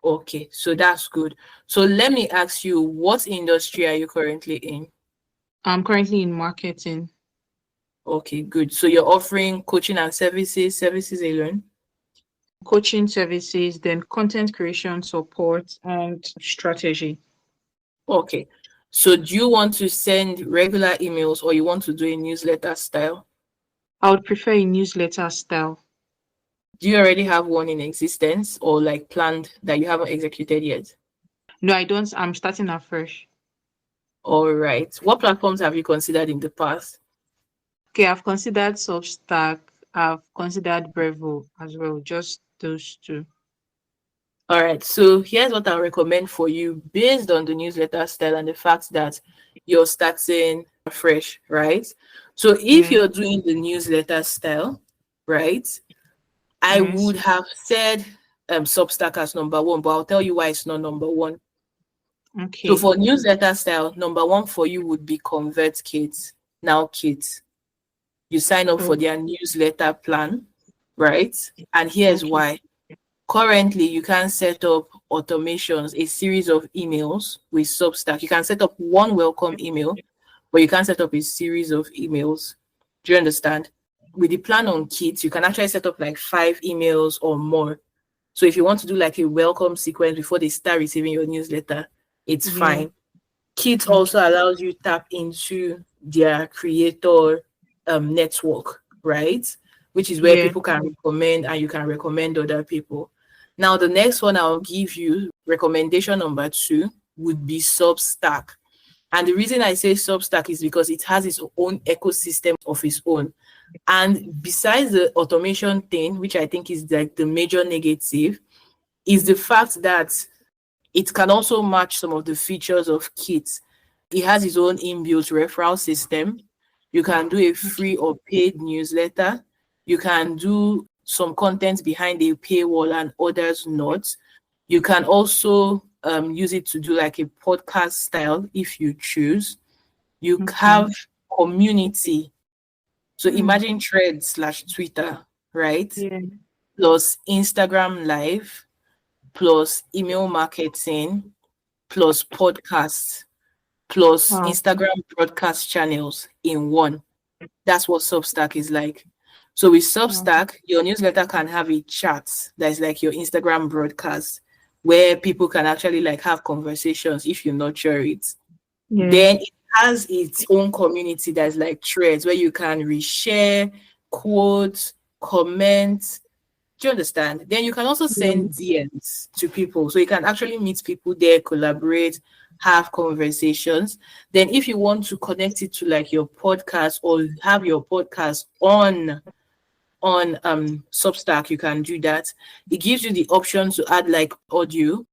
Okay, so that's good. So let me ask you, what industry are you currently in? I'm currently in marketing, Okay, good. So you're offering coaching and services alone? coaching services, then content creation support and strategy. Okay. So do you want to send regular emails or you want to do a newsletter style? I would prefer a newsletter style. Do you already have one in existence or like planned that you haven't executed yet? No, I don't. I'm starting afresh. All right. What platforms have you considered in the past? Okay, I've considered Substack. I've considered Brevo as well. Just those two. All right, so here's what I recommend for you based on the newsletter style and the fact that you're starting fresh, right? So if Yeah. you're doing the newsletter style, right, I Yes. would have said Substack as number one, but I'll tell you why it's not number one. So Okay. for newsletter style, number one for you would be Convert Kids. Now Kids, you sign up for Oh, their newsletter plan, right? And here's okay. why. Currently, you can set up automations, a series of emails with Substack. You can set up one welcome email, but you can set up a series of emails. Do you understand? With the plan on Kits, you can actually set up like 5 emails or more. So if you want to do like a welcome sequence before they start receiving your newsletter, it's Yeah. fine. Kit Okay. also allows you tap into their creator network, right? Which is where Yeah. people can recommend and you can recommend other people. Now, the next one I'll give you, recommendation number 2, would be Substack. And the reason I say Substack is because it has its own ecosystem of its own. And besides the automation thing, which I think is like the major negative, is the fact that it can also match some of the features of Kit. It has its own inbuilt referral system. You can do a free or paid newsletter. You can do some content behind a paywall and others not. You can also use it to do like a podcast style if you choose. You Okay. have community. So Hmm. imagine Threads/Twitter, right? Yeah. Plus Instagram Live, plus email marketing, plus podcasts, plus Wow. Instagram broadcast channels in one. That's what Substack is like. So with Substack, your newsletter can have a chat that's like your Instagram broadcast, where people can actually like have conversations if you nurture it. Yeah. Then it has its own community that's like threads where you can reshare, quote, comment. Do you understand? Then you can also send DMs to people. So you can actually meet people there, collaborate, have conversations. Then if you want to connect it to like your podcast or have your podcast on Substack, you can do that. It gives you the option to add like audio.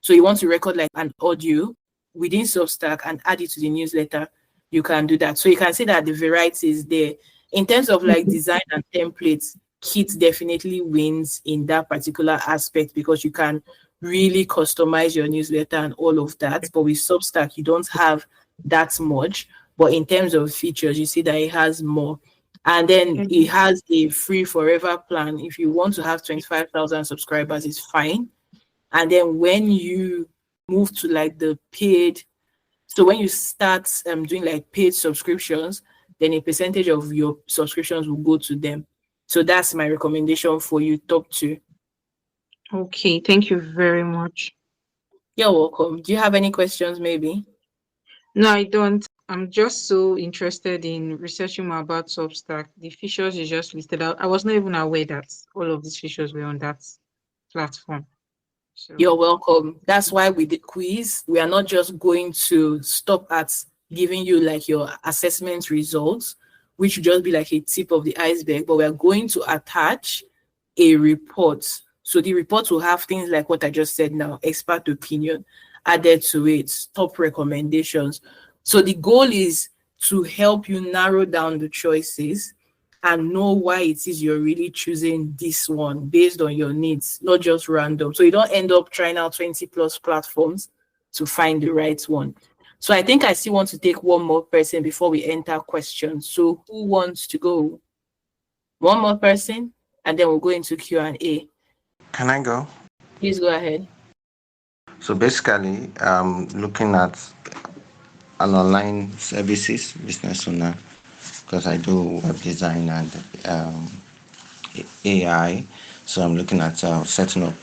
So you want to record like an audio within Substack and add it to the newsletter, you can do that. So you can see that the variety is there. In terms of like design and templates, Kit definitely wins in that particular aspect because you can really customize your newsletter and all of that. But with Substack, you don't have that much. But in terms of features, you see that it has more. And then it has a free forever plan. If you want to have 25,000 subscribers, it's fine. And then when you move to like the paid, so when you start doing like paid subscriptions, then a percentage of your subscriptions will go to them. So that's my recommendation for you, top 2. Okay, thank you very much. You're welcome. Do you have any questions maybe? No, I don't. I'm just so interested in researching more about Substack. The features you just listed out, I was not even aware that all of these features were on that platform. So You're welcome. That's why with the quiz, we are not just going to stop at giving you like your assessment results, which would just be like a tip of the iceberg, but we are going to attach a report. So the report will have things like what I just said now, expert opinion added to it, top recommendations. So the goal is to help you narrow down the choices and know why it is you're really choosing this one based on your needs, not just random. So you don't end up trying out 20 plus platforms to find the right one. So I think I still want to take one more person before we enter questions. So who wants to go? One more person, and then we'll go into Q&A. Can I go? Please go ahead. So basically, looking at an online services business owner because I do web design and AI. So I'm looking at setting up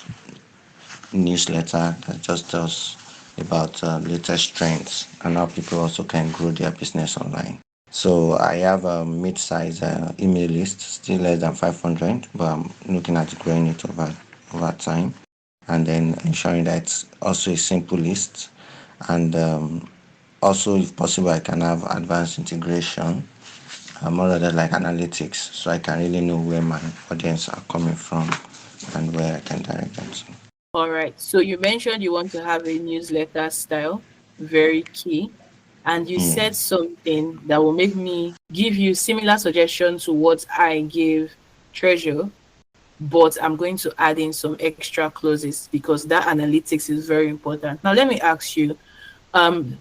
newsletter that just tells about latest trends and how people also can grow their business online. So I have a mid-size email list, still less than 500, but I'm looking at growing it over time, and then ensuring that it's also a simple list, and also, if possible, I can have advanced integration, more or less like analytics, so I can really know where my audience are coming from and where I can direct them to. All right. So you mentioned you want to have a newsletter style, very key. And you Yeah. said something that will make me give you similar suggestions to what I gave Treasure, but I'm going to add in some extra clauses because that analytics is very important. Now, let me ask you,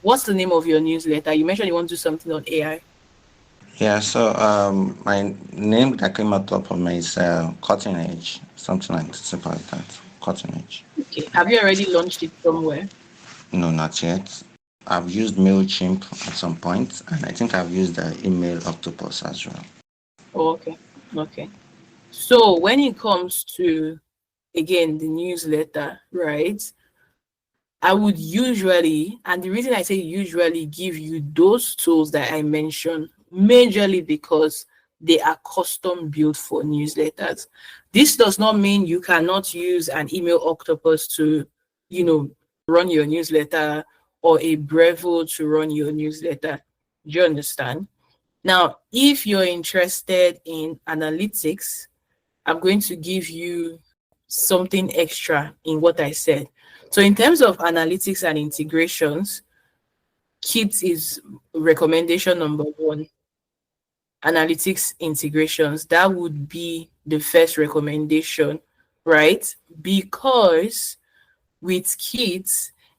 what's the name of your newsletter? You mentioned you want to do something on AI. Yeah, so my name that came out top of me is Cutting Edge, something like simple like that. Cutting Edge. Okay. Have you already launched it somewhere? No, not yet. I've used MailChimp at some point, and I think I've used the email octopus as well. Oh, okay. Okay. So when it comes to, again, the newsletter, right? I would usually, and the reason I say usually, give you those tools that I mentioned, majorly because they are custom built for newsletters. This does not mean you cannot use an email octopus to, run your newsletter or a Brevo to run your newsletter. Do you understand? Now, if you're interested in analytics, I'm going to give you something extra in what I said. So in terms of analytics and integrations, Kit is recommendation number 1. Analytics integrations, that would be the first recommendation, right? Because with Kit,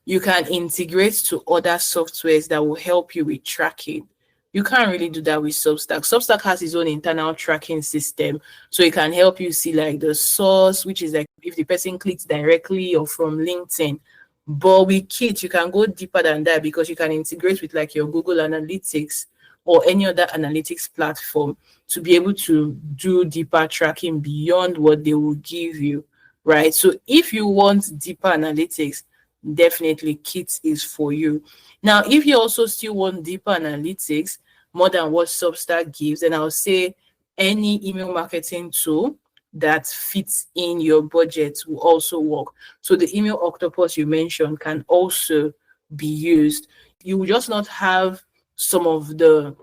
you can integrate to other softwares that will help you with tracking. You can't really do that with Substack. Substack has its own internal tracking system, so it can help you see like the source, which is like if the person clicks directly or from LinkedIn. But with Kit, you can go deeper than that because you can integrate with like your Google Analytics or any other analytics platform to be able to do deeper tracking beyond what they will give you, right? So if you want deeper analytics, definitely Kit is for you. Now, if you also still want deeper analytics, more than what Substack gives, then I'll say any email marketing tool that fits in your budget will also work. So the email octopus you mentioned can also be used. You will just not have some of the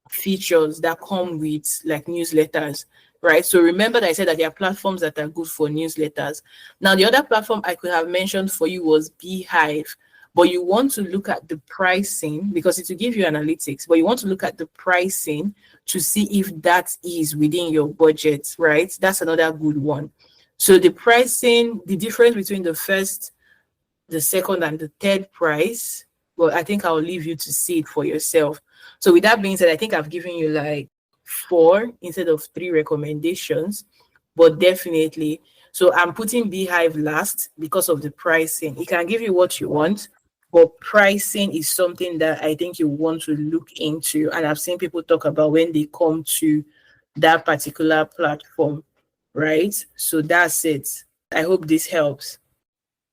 features that come with like newsletters, right? So remember that I said that there are platforms that are good for newsletters. Now, the other platform I could have mentioned for you was Beehive, but you want to look at the pricing because it will give you analytics, but you want to look at the pricing to see if that is within your budget, right? That's another good one. So the pricing, the difference between the first, the second, and the third price, well, I think I'll leave you to see it for yourself. So with that being said, I think I've given you like 4 instead of 3 recommendations, but definitely. So I'm putting Beehive last because of the pricing. It can give you what you want, but pricing is something that I think you want to look into. And I've seen people talk about when they come to that particular platform, right? So that's it. I hope this helps.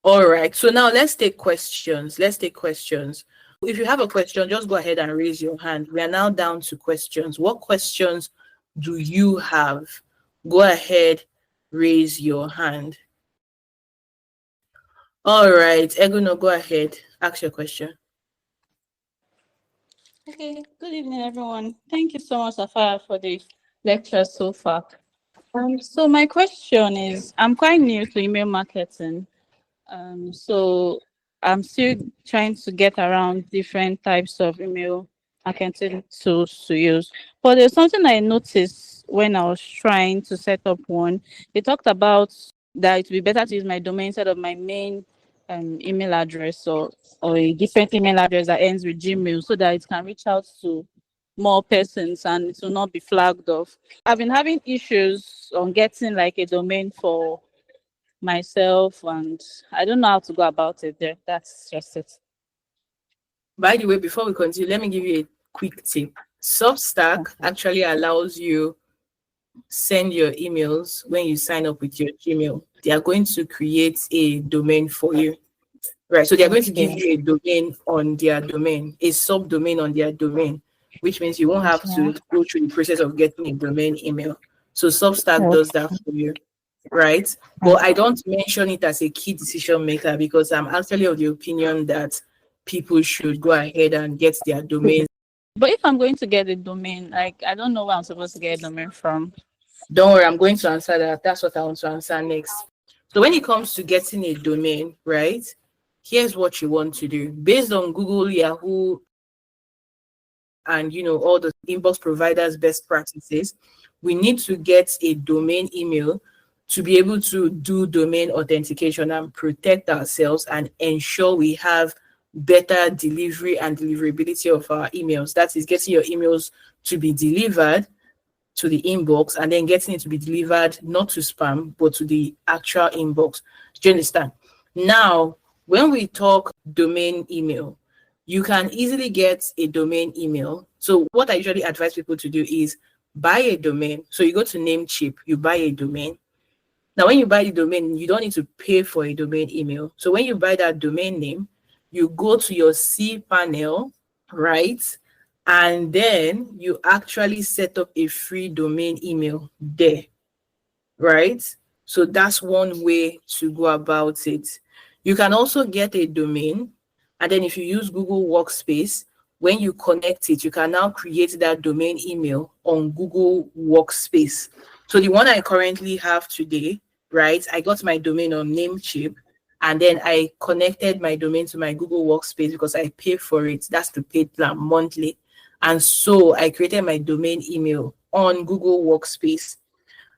All right. So now let's take questions. Let's take questions. If you have a question, just go ahead and raise your hand. We are now down to questions. What questions do you have? Go ahead, raise your hand. All right. Eguno, go ahead. Ask your question. Okay, good evening, everyone. Thank you so much, Sapphire, for the lecture so far. So my question is, I'm quite new to email marketing. So I'm still trying to get around different types of email marketing tools to use. But there's something I noticed when I was trying to set up one. They talked about that it would be better to use my domain instead of my main email address or a different email address that ends with Gmail so that it can reach out to more persons and it will not be flagged off. I've been having issues on getting like a domain for myself and I don't know how to go about it there. That's just it. By the way, before we continue, let me give you a quick tip. Substack actually allows you send your emails when you sign up with your Gmail. They are going to create a domain for you. Right. So they're going to give you a domain on their domain, a subdomain on their domain, which means you won't have to go through the process of getting a domain email. So Substack does that for you. Right. But I don't mention it as a key decision maker because I'm actually of the opinion that people should go ahead and get their domains. But if I'm going to get a domain, like I don't know where I'm supposed to get a domain from. Don't worry, I'm going to answer that. That's what I want to answer next. So when it comes to getting a domain, right, here's what you want to do. Based on Google, Yahoo, and all the inbox providers' best practices, we need to get a domain email to be able to do domain authentication and protect ourselves and ensure we have better delivery and deliverability of our emails. That is getting your emails to be delivered to the inbox and then getting it to be delivered not to spam but to the actual inbox. Do you understand? Now, when we talk domain email, you can easily get a domain email. So what I usually advise people to do is buy a domain. So you go to Namecheap, you buy a domain. Now, when you buy the domain, you don't need to pay for a domain email. So when you buy that domain name, you go to your cPanel, right? And then you actually set up a free domain email there, right? So that's one way to go about it. You can also get a domain, and then if you use Google Workspace, when you connect it, you can now create that domain email on Google Workspace. So the one I currently have today, right? I got my domain on Namecheap, and then I connected my domain to my Google Workspace because I pay for it. That's the paid plan monthly. And so I created my domain email on Google Workspace.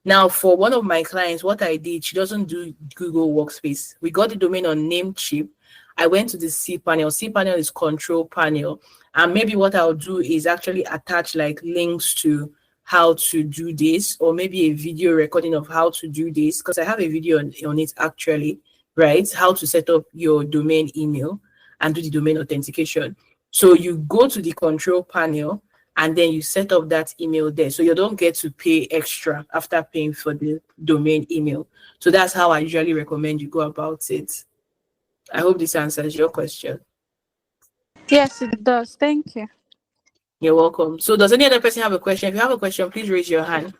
Now, for one of my clients, what I did, she doesn't do Google Workspace. We got the domain on Namecheap. I went to the cPanel. cPanel is control panel. And maybe what I'll do is actually attach like links to how to do this, or maybe a video recording of how to do this, because I have a video on it actually, right? How to set up your domain email and do the domain authentication. So you go to the control panel and then you set up that email there. So you don't get to pay extra after paying for the domain email. So that's how I usually recommend you go about it. I hope this answers your question. Yes, it does. Thank you. You're welcome. So does any other person have a question? If you have a question, please raise your hand.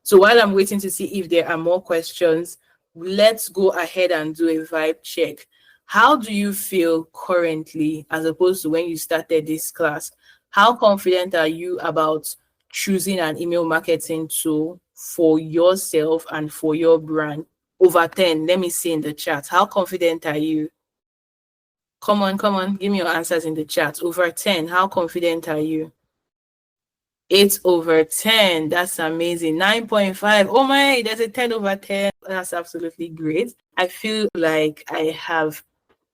So while I'm waiting to see if there are more questions, let's go ahead and do a vibe check. How do you feel currently as opposed to when you started this class? How confident are you about choosing an email marketing tool for yourself and for your brand? Over 10, let me see in the chat. How confident are you? Come on, give me your answers in the chat. Over 10, how confident are you? 8 over 10, that's amazing. 9.5, oh my, there's a 10 over 10. That's absolutely great. I feel like I have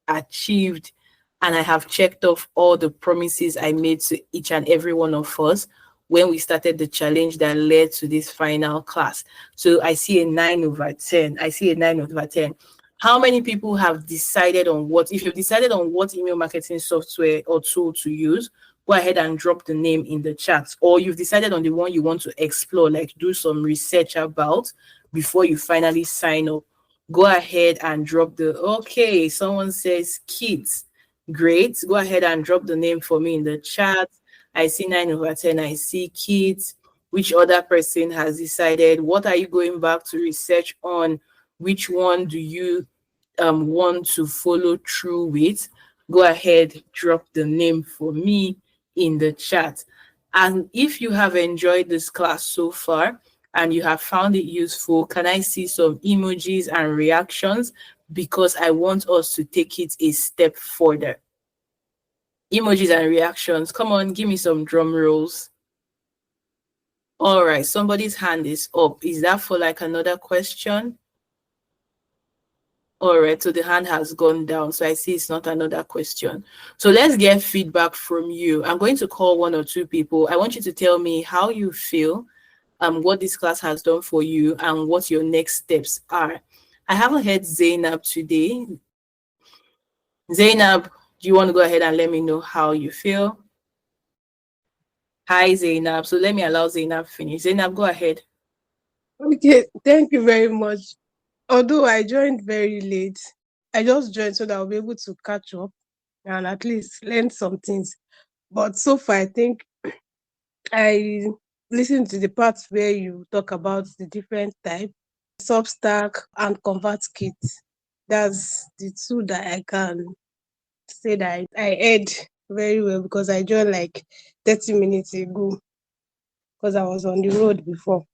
achieved and I have checked off all the promises I made to each and every one of us when we started the challenge that led to this final class. So I see a 9 over 10. I see a 9 over 10. How many people have decided on what, if you've decided on what email marketing software or tool to use, go ahead and drop the name in the chat, or you've decided on the one you want to explore, like do some research about before you finally sign up. Go ahead and drop the, okay, someone says kids. Great. Go ahead and drop the name for me in the chat. I see 9 over 10. I see kids. Which other person has decided? What are you going back to research on? Which one do you want to follow through with? Go ahead, drop the name for me in the chat. And if you have enjoyed this class so far and you have found it useful, can I see some emojis and reactions? Because I want us to take it a step further. Emojis and reactions. Come on, give me some drum rolls. All right, somebody's hand is up. Is that for like another question? All right, so the hand has gone down. So I see it's not another question. So let's get feedback from you. I'm going to call 1 or 2 people. I want you to tell me how you feel, what this class has done for you, and what your next steps are. I haven't heard Zainab today. Zainab, do you want to go ahead and let me know how you feel? Hi, Zainab. So let me allow Zainab finish. Zainab, go ahead. Okay, thank you very much. Although I joined very late, I just joined so that I'll be able to catch up and at least learn some things. But so far, I think I listened to the parts where you talk about the different type, Substack and ConvertKit. That's the two that I can say that I heard very well because I joined like 30 minutes ago because I was on the road before.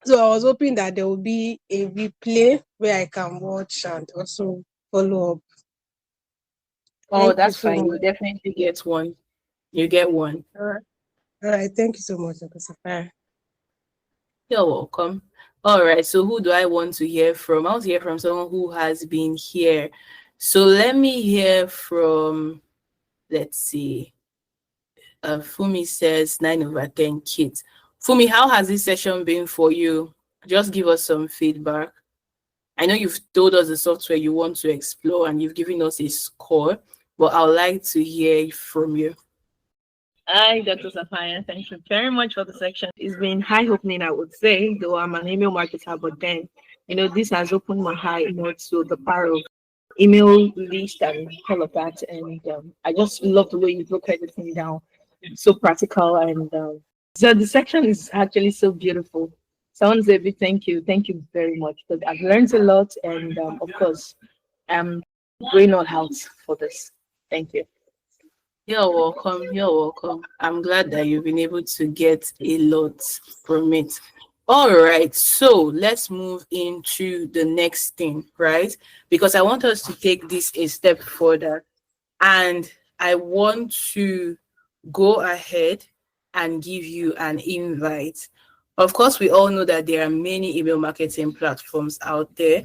So I was hoping that there will be a replay where I can watch and also follow up. Oh, Thank you that's so fine. You much. definitely get one. You get one. All right. Thank you so much, Dr. Sapphire. You're welcome. All right. So who do I want to hear from? I want to hear from someone who has been here. So let me hear from, let's see. Fumi says 9 over 10 kids. Fumi, how has this session been for you? Just give us some feedback. I know you've told us the software you want to explore and you've given us a score, but I would like to hear from you. Hi, Dr. Sapphire. Thank you very much for the section. It's been eye-opening, I would say, though I'm an email marketer, but then, this has opened my eye, to the power of email list and all of that. And I just love the way you broke everything down. It's so practical. And so the section is actually so beautiful. So I want to say a big thank you. Thank you very much. Because I've learned a lot. And of course, I'm going all out for this. Thank you. You're welcome. You're welcome. I'm glad that you've been able to get a lot from it. All right, so let's move into the next thing, right? Because I want us to take this a step further, and I want to go ahead and give you an invite. Of course, we all know that there are many email marketing platforms out there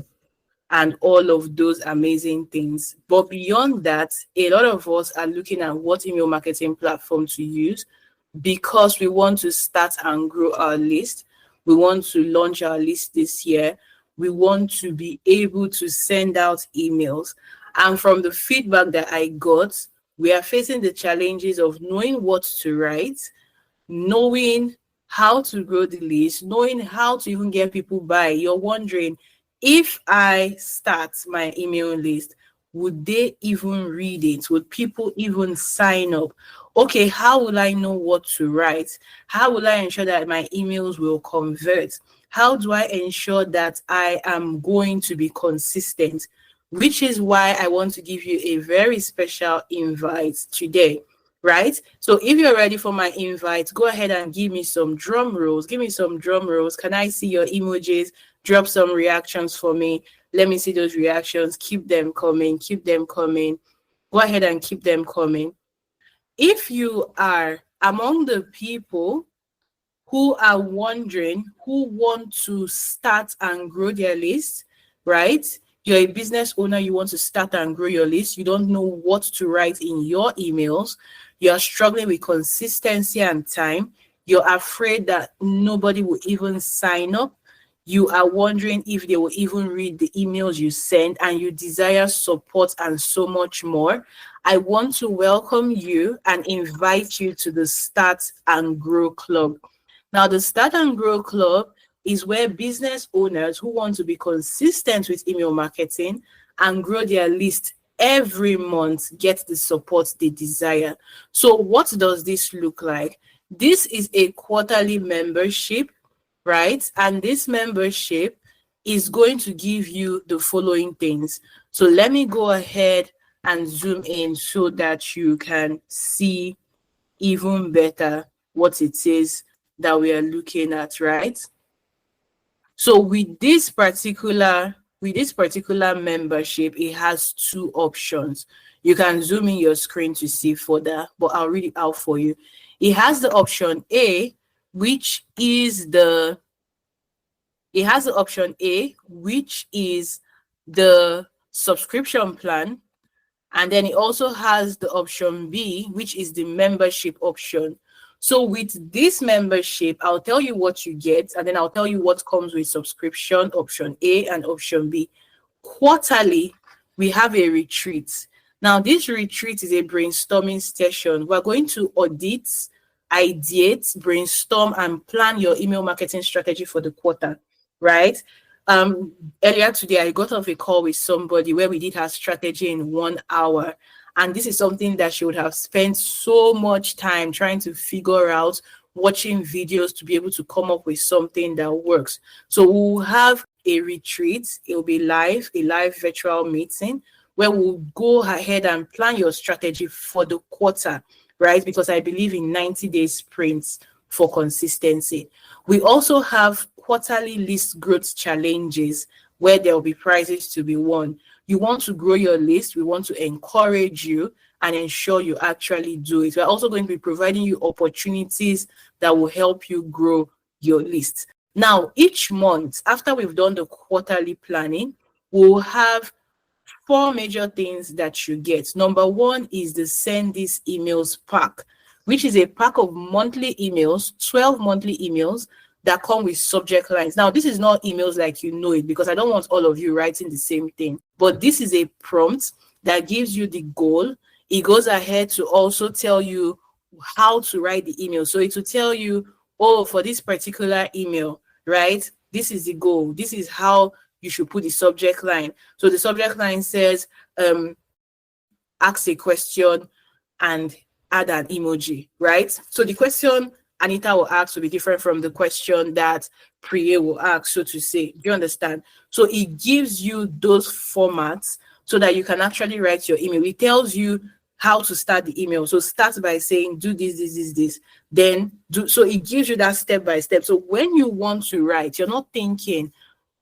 and all of those amazing things. But beyond that, a lot of us are looking at what email marketing platform to use because we want to start and grow our list. We want to launch our list this year. We want to be able to send out emails. And from the feedback that I got, we are facing the challenges of knowing what to write, knowing how to grow the list, knowing how to even get people by. You're wondering, if I start my email list, would they even read it? Would people even sign up? Okay, how will I know what to write? How will I ensure that my emails will convert? How do I ensure that I am going to be consistent? Which is why I want to give you a very special invite today, right? So if you're ready for my invite, go ahead and give me some drum rolls. Give me some drum rolls. Can I see your emojis? Drop some reactions for me. Let me see those reactions. Keep them coming. Keep them coming. Go ahead and keep them coming. If you are among the people who are wondering, who want to start and grow their list, right? You're a business owner, you want to start and grow your list. You don't know what to write in your emails. You're struggling with consistency and time. You're afraid that nobody will even sign up. You are wondering if they will even read the emails you send, and you desire support and so much more. I want to welcome you and invite you to the Start and Grow Club. Now, the Start and Grow Club is where business owners who want to be consistent with email marketing and grow their list every month get the support they desire. So what does this look like? This is a quarterly membership, right? And this membership is going to give you the following things. So let me go ahead and zoom in so that you can see even better what it is that we are looking at, right? So with this particular membership, it has two options. You can zoom in your screen to see further, but I'll read it out for you. It has the option A, which is the subscription plan. And then it also has the option B, which is the membership option. So with this membership, I'll tell you what you get, and then I'll tell you what comes with subscription, option A and option B. Quarterly, we have a retreat. Now, this retreat is a brainstorming session. We're going to audit, ideate, brainstorm, and plan your email marketing strategy for the quarter, right? Earlier today, I got off a call with somebody where we did her strategy in 1 hour. And this is something that she would have spent so much time trying to figure out, watching videos to be able to come up with something that works. So we'll have a retreat. It'll be live, a live virtual meeting where we'll go ahead and plan your strategy for the quarter, right? Because I believe in 90-day sprints for consistency. We also have quarterly list growth challenges where there will be prizes to be won. You want to grow your list, we want to encourage you and ensure you actually do it. We're also going to be providing you opportunities that will help you grow your list. Now, each month, after we've done the quarterly planning, we'll have 4 major things that you get. Number 1 is the Send These Emails pack, which is a pack of monthly emails, 12 monthly emails that come with subject lines. Now, this is not emails like you know it, because I don't want all of you writing the same thing, but this is a prompt that gives you the goal. It goes ahead to also tell you how to write the email. So it will tell you, oh, for this particular email, right, this is the goal. This is how you should put the subject line. So the subject line says, ask a question and add an emoji, right? So the question Anita will ask will be different from the question that Priya will ask, so to say. Do you understand? So it gives you those formats so that you can actually write your email. It tells you how to start the email. So start by saying, do this. Then do, so it gives you that step by step. So when you want to write, you're not thinking,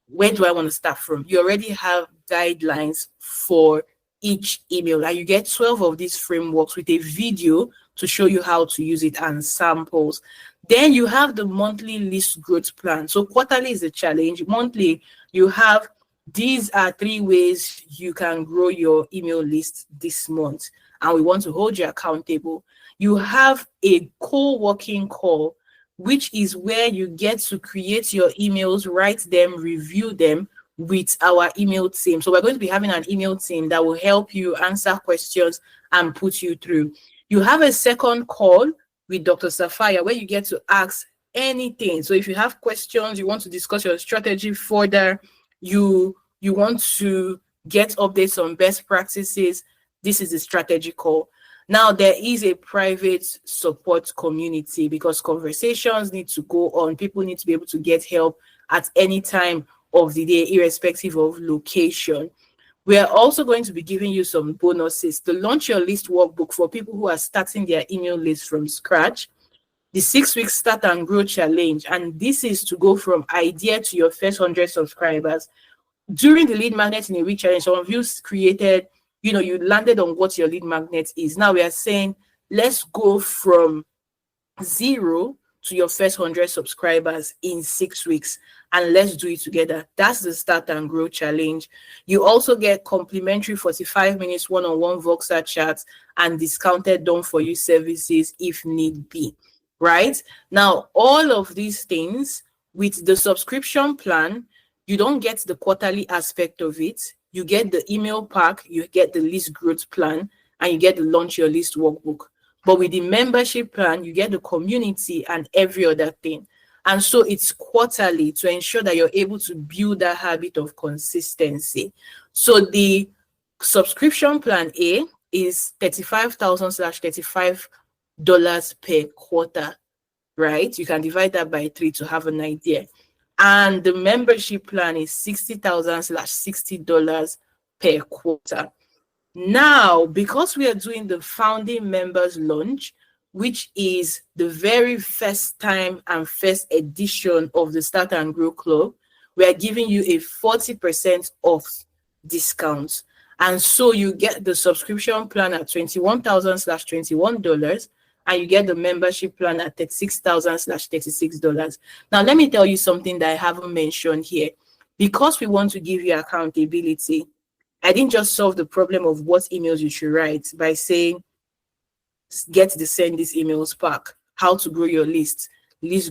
where do I want to start from? You already have guidelines for each email, and you get 12 of these frameworks with a video to show you how to use it and samples. Then you have the monthly list growth plan. So quarterly is a challenge. Monthly, you have, these are 3 ways you can grow your email list this month, and we want to hold you accountable. You have a co-working call, which is where you get to create your emails, write them, review them with our email team. So we're going to be having an email team that will help you answer questions and put you through. You have a second call with Dr. Sapphire, where you get to ask anything. So if you have questions, you want to discuss your strategy further, you want to get updates on best practices, this is the strategy call. Now, there is a private support community because conversations need to go on. People need to be able to get help at any time of the day, irrespective of location. We are also going to be giving you some bonuses. The Launch Your List workbook for people who are starting their email list from scratch, the 6-week Start and Grow Challenge, and this is to go from idea to your first 100 subscribers. During the Lead Magnet in a Week Challenge, some of you created, you landed on what your lead magnet is. Now we are saying, let's go from 0 to your first 100 subscribers in 6 weeks, and let's do it together. That's the Start and Grow Challenge. You also get complimentary 45 minutes one-on-one Voxer chats and discounted done for you services if need be, right? Now, all of these things with the subscription plan, you don't get the quarterly aspect of it. You get the email pack, you get the list growth plan, and you get the Launch Your List workbook. But with the membership plan, you get the community and every other thing. And so it's quarterly to ensure that you're able to build that habit of consistency. So the subscription plan A is $35,000/$35 per quarter, right? You can divide that by 3 to have an idea. And the membership plan is $60,000/$60 per quarter. Now, because we are doing the founding members launch, which is the very first time and first edition of the Start and Grow Club, we are giving you a 40% off discount. And so you get the subscription plan at $21,000/$21, and you get the membership plan at $36,000/$36. Now, let me tell you something that I haven't mentioned here. Because we want to give you accountability, I didn't just solve the problem of what emails you should write by saying, get the Send These Emails pack, how to grow your list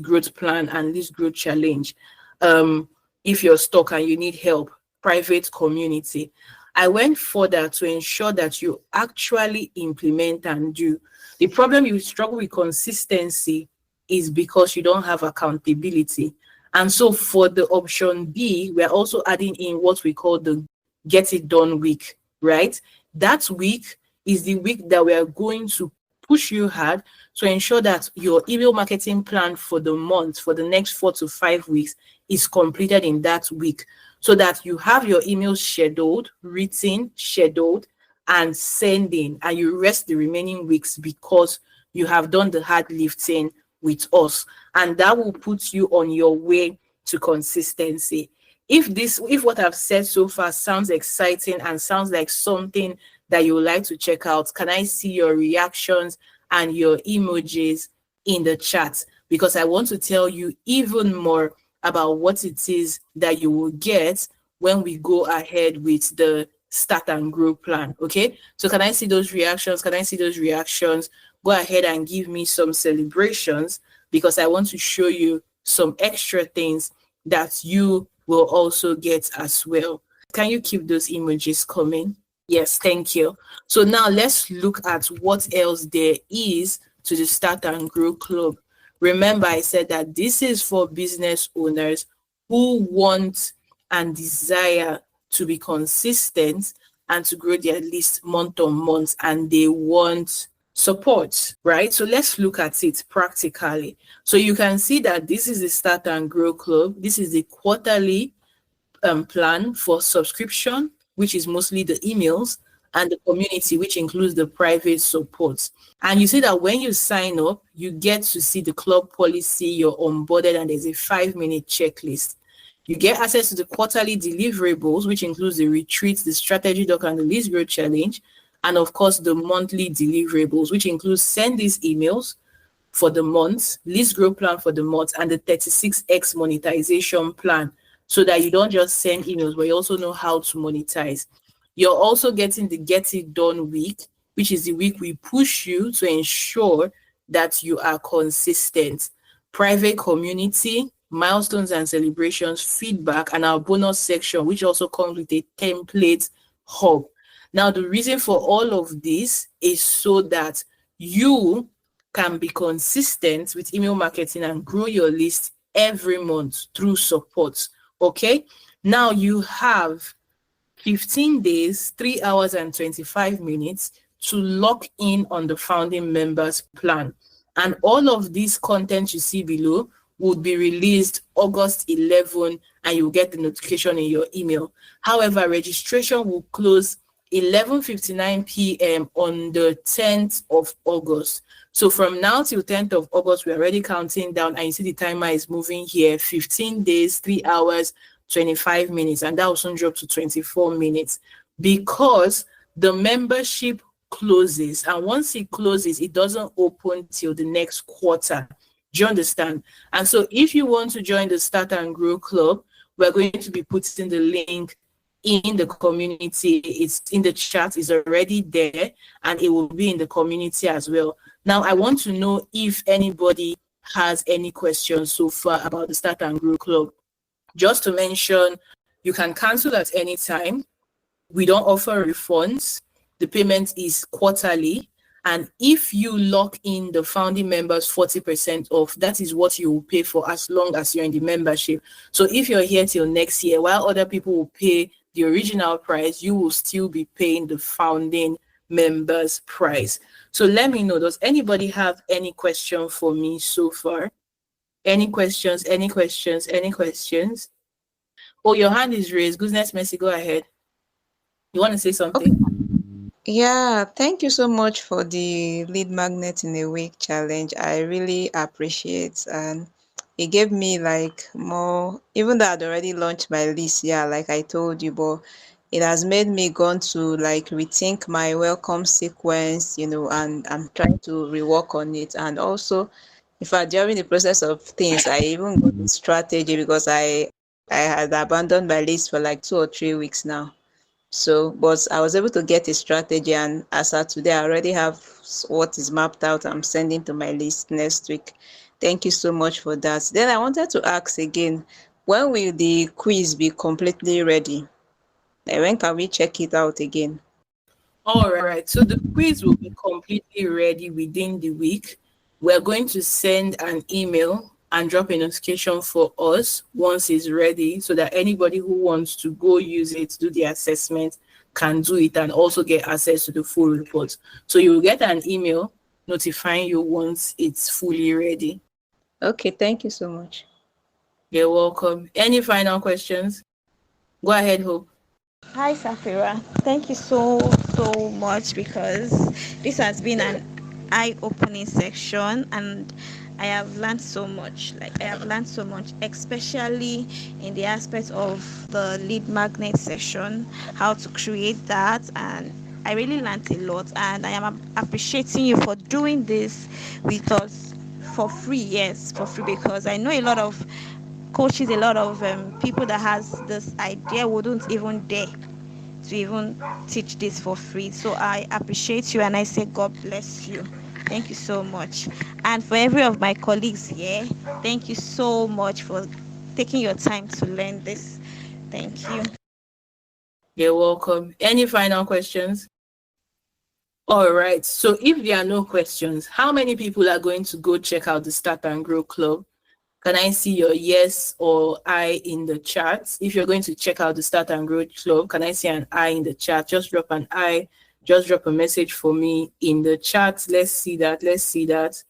growth plan, and list growth challenge. If you're stuck and you need help, private community. I went further to ensure that you actually implement and do. The problem you struggle with consistency is because you don't have accountability. And so for the option B, we're also adding in what we call the Get It Done week, right? That week is the week that we are going to push you hard to ensure that your email marketing plan for the month, for the next 4 to 5 weeks, is completed in that week, so that you have your emails scheduled, written, scheduled, and sending, and you rest the remaining weeks because you have done the hard lifting with us, and that will put you on your way to consistency. If what I've said so far sounds exciting and sounds like something that you would like to check out, can I see your reactions and your emojis in the chat? Because I want to tell you even more about what it is that you will get when we go ahead with the Start and Grow plan. Okay, so can I see those reactions? Can I see those reactions? Go ahead and give me some celebrations, because I want to show you some extra things that you will also get as well. Can you keep those emojis coming? Yes, thank you. So now let's look at what else there is to the Start and Grow Club. Remember, I said that this is for business owners who want and desire to be consistent and to grow their list month on month, and they want support, right? So let's look at it practically. So you can see that this is the Start and Grow Club. This is the quarterly plan for subscription, which is mostly the emails, and the community, which includes the private support. And you see that when you sign up, you get to see the club policy, you're onboarded, and there's a 5-minute checklist. You get access to the quarterly deliverables, which includes the retreats, the strategy doc, and the list growth challenge. And of course, the monthly deliverables, which includes Send These Emails for the month, list growth plan for the month, and the 36x monetization plan, so that you don't just send emails, but you also know how to monetize. You're also getting the Get It Done week, which is the week we push you to ensure that you are consistent. Private community, milestones and celebrations, feedback, and our bonus section, which also comes with a template hub. Now, the reason for all of this is so that you can be consistent with email marketing and grow your list every month through support. Okay, now you have 15 days, 3 hours and 25 minutes to lock in on the founding members plan. And all of this content you see below would be released August 11, and you'll get the notification in your email. However, registration will close 11:59 p.m. on the 10th of August. So from now till 10th of August, we're already counting down, and you see the timer is moving here, 15 days, 3 hours, 25 minutes, and that will soon drop to 24 minutes because the membership closes, and once it closes, it doesn't open till the next quarter. Do you understand? And so if you want to join the Start and Grow Club, we're going to be putting the link in the community. It's in the chat, is already there, and it will be in the community as well. Now, I want to know if anybody has any questions so far about the Start and Grow Club. Just to mention, you can cancel at any time. We don't offer refunds. The payment is quarterly. And if you lock in the founding members 40% off, that is what you will pay for as long as you're in the membership. So if you're here till next year, while other people will pay the original price, you will still be paying the founding members price. So let me know, does anybody have any question for me so far? Any questions? Any questions? Any questions? Oh, your hand is raised. Goodness mercy, go ahead. You want to say something? Yeah, thank you so much for the lead magnet in a week challenge. I really appreciate, and it gave me like more, even though I'd already launched my list, yeah, like I told you, but it has made me gone to like rethink my welcome sequence, and I'm trying to rework on it. And also, in fact, during the process of things, I even got a strategy because I had abandoned my list for like 2 or 3 weeks now. So, but I was able to get a strategy, and as of today, I already have what is mapped out. I'm sending to my list next week. Thank you so much for that. Then I wanted to ask again, when will the quiz be completely ready? Like, when can we check it out again? All right, so the quiz will be completely ready within the week. We're going to send an email and drop a notification for us once it's ready, so that anybody who wants to go use it, do the assessment, can do it and also get access to the full report. So you'll get an email notifying you once it's fully ready. Okay, thank you so much. You're welcome. Any final questions? Go ahead, Hope. Hi, Sapphire. Thank you so much, because this has been an eye-opening section, and I have learned so much. Especially in the aspect of the lead magnet session, how to create that, and I really learned a lot. And I am appreciating you for doing this with us for free. Yes, for free, because I know a lot of coaches, a lot of people that has this idea wouldn't even dare to even teach this for free. So I appreciate you, and I say God bless you. Thank you so much. And for every of my colleagues here, thank you so much for taking your time to learn this. Thank you. You're welcome. Any final questions? All right, so if there are no questions, how many people are going to go check out the Start and Grow Club? Can I see your yes or I in the chat? If you're going to check out the Start and Grow Club, can I see an I in the chat? Just drop an I, just drop a message for me in the chat. Let's see that. Let's see that.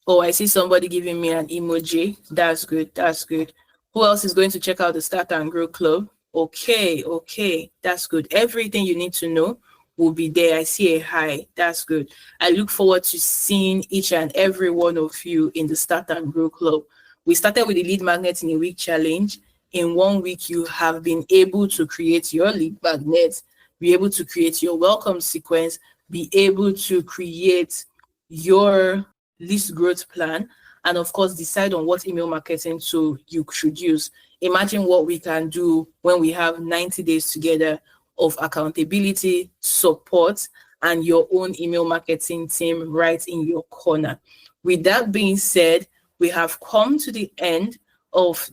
Oh, I see somebody giving me an emoji. That's good. That's good. Who else is going to check out the Start and Grow Club? Okay, that's good. Everything you need to know will be there. I see a hi. That's good. I look forward to seeing each and every one of you in the Start and Grow Club. We started with the lead magnet in a week challenge. In 1 week, you have been able to create your lead magnet, be able to create your welcome sequence, be able to create your list growth plan, and of course, decide on what email marketing tool you should use. Imagine what we can do when we have 90 days together of accountability, support, and your own email marketing team right in your corner. With that being said, we have come to the end of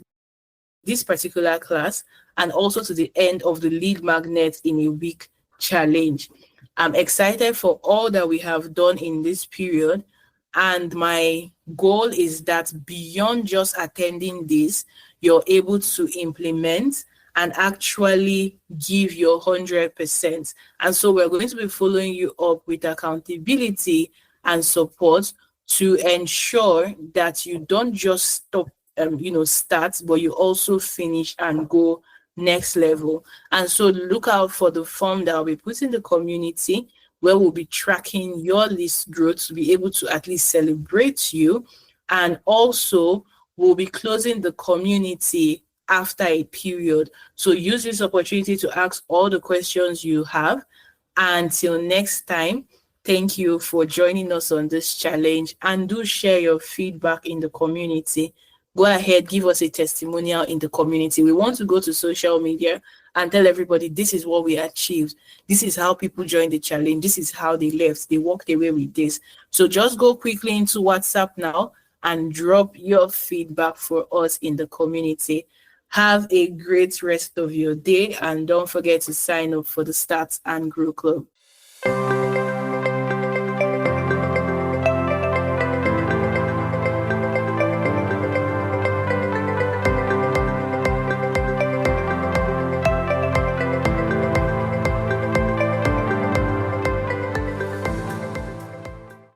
this particular class, and also to the end of the lead magnet in a week challenge. I'm excited for all that we have done in this period, And my goal is that beyond just attending this, you're able to implement and actually give your 100%. And so we're going to be following you up with accountability and support to ensure that you don't just stop, start, but you also finish and go next level. And so look out for the form that I'll be putting in the community, where we'll be tracking your list growth to be able to at least celebrate you. And also, we'll be closing the community after a period. So use this opportunity to ask all the questions you have. Until next time, thank you for joining us on this challenge, and do share your feedback in the community. Go ahead, give us a testimonial in the community. We want to go to social media and tell everybody this is what we achieved. This is how people joined the challenge. This is how they left. They walked away with this. So just go quickly into WhatsApp now and drop your feedback for us in the community. Have a great rest of your day, and don't forget to sign up for the Start and Grow Club.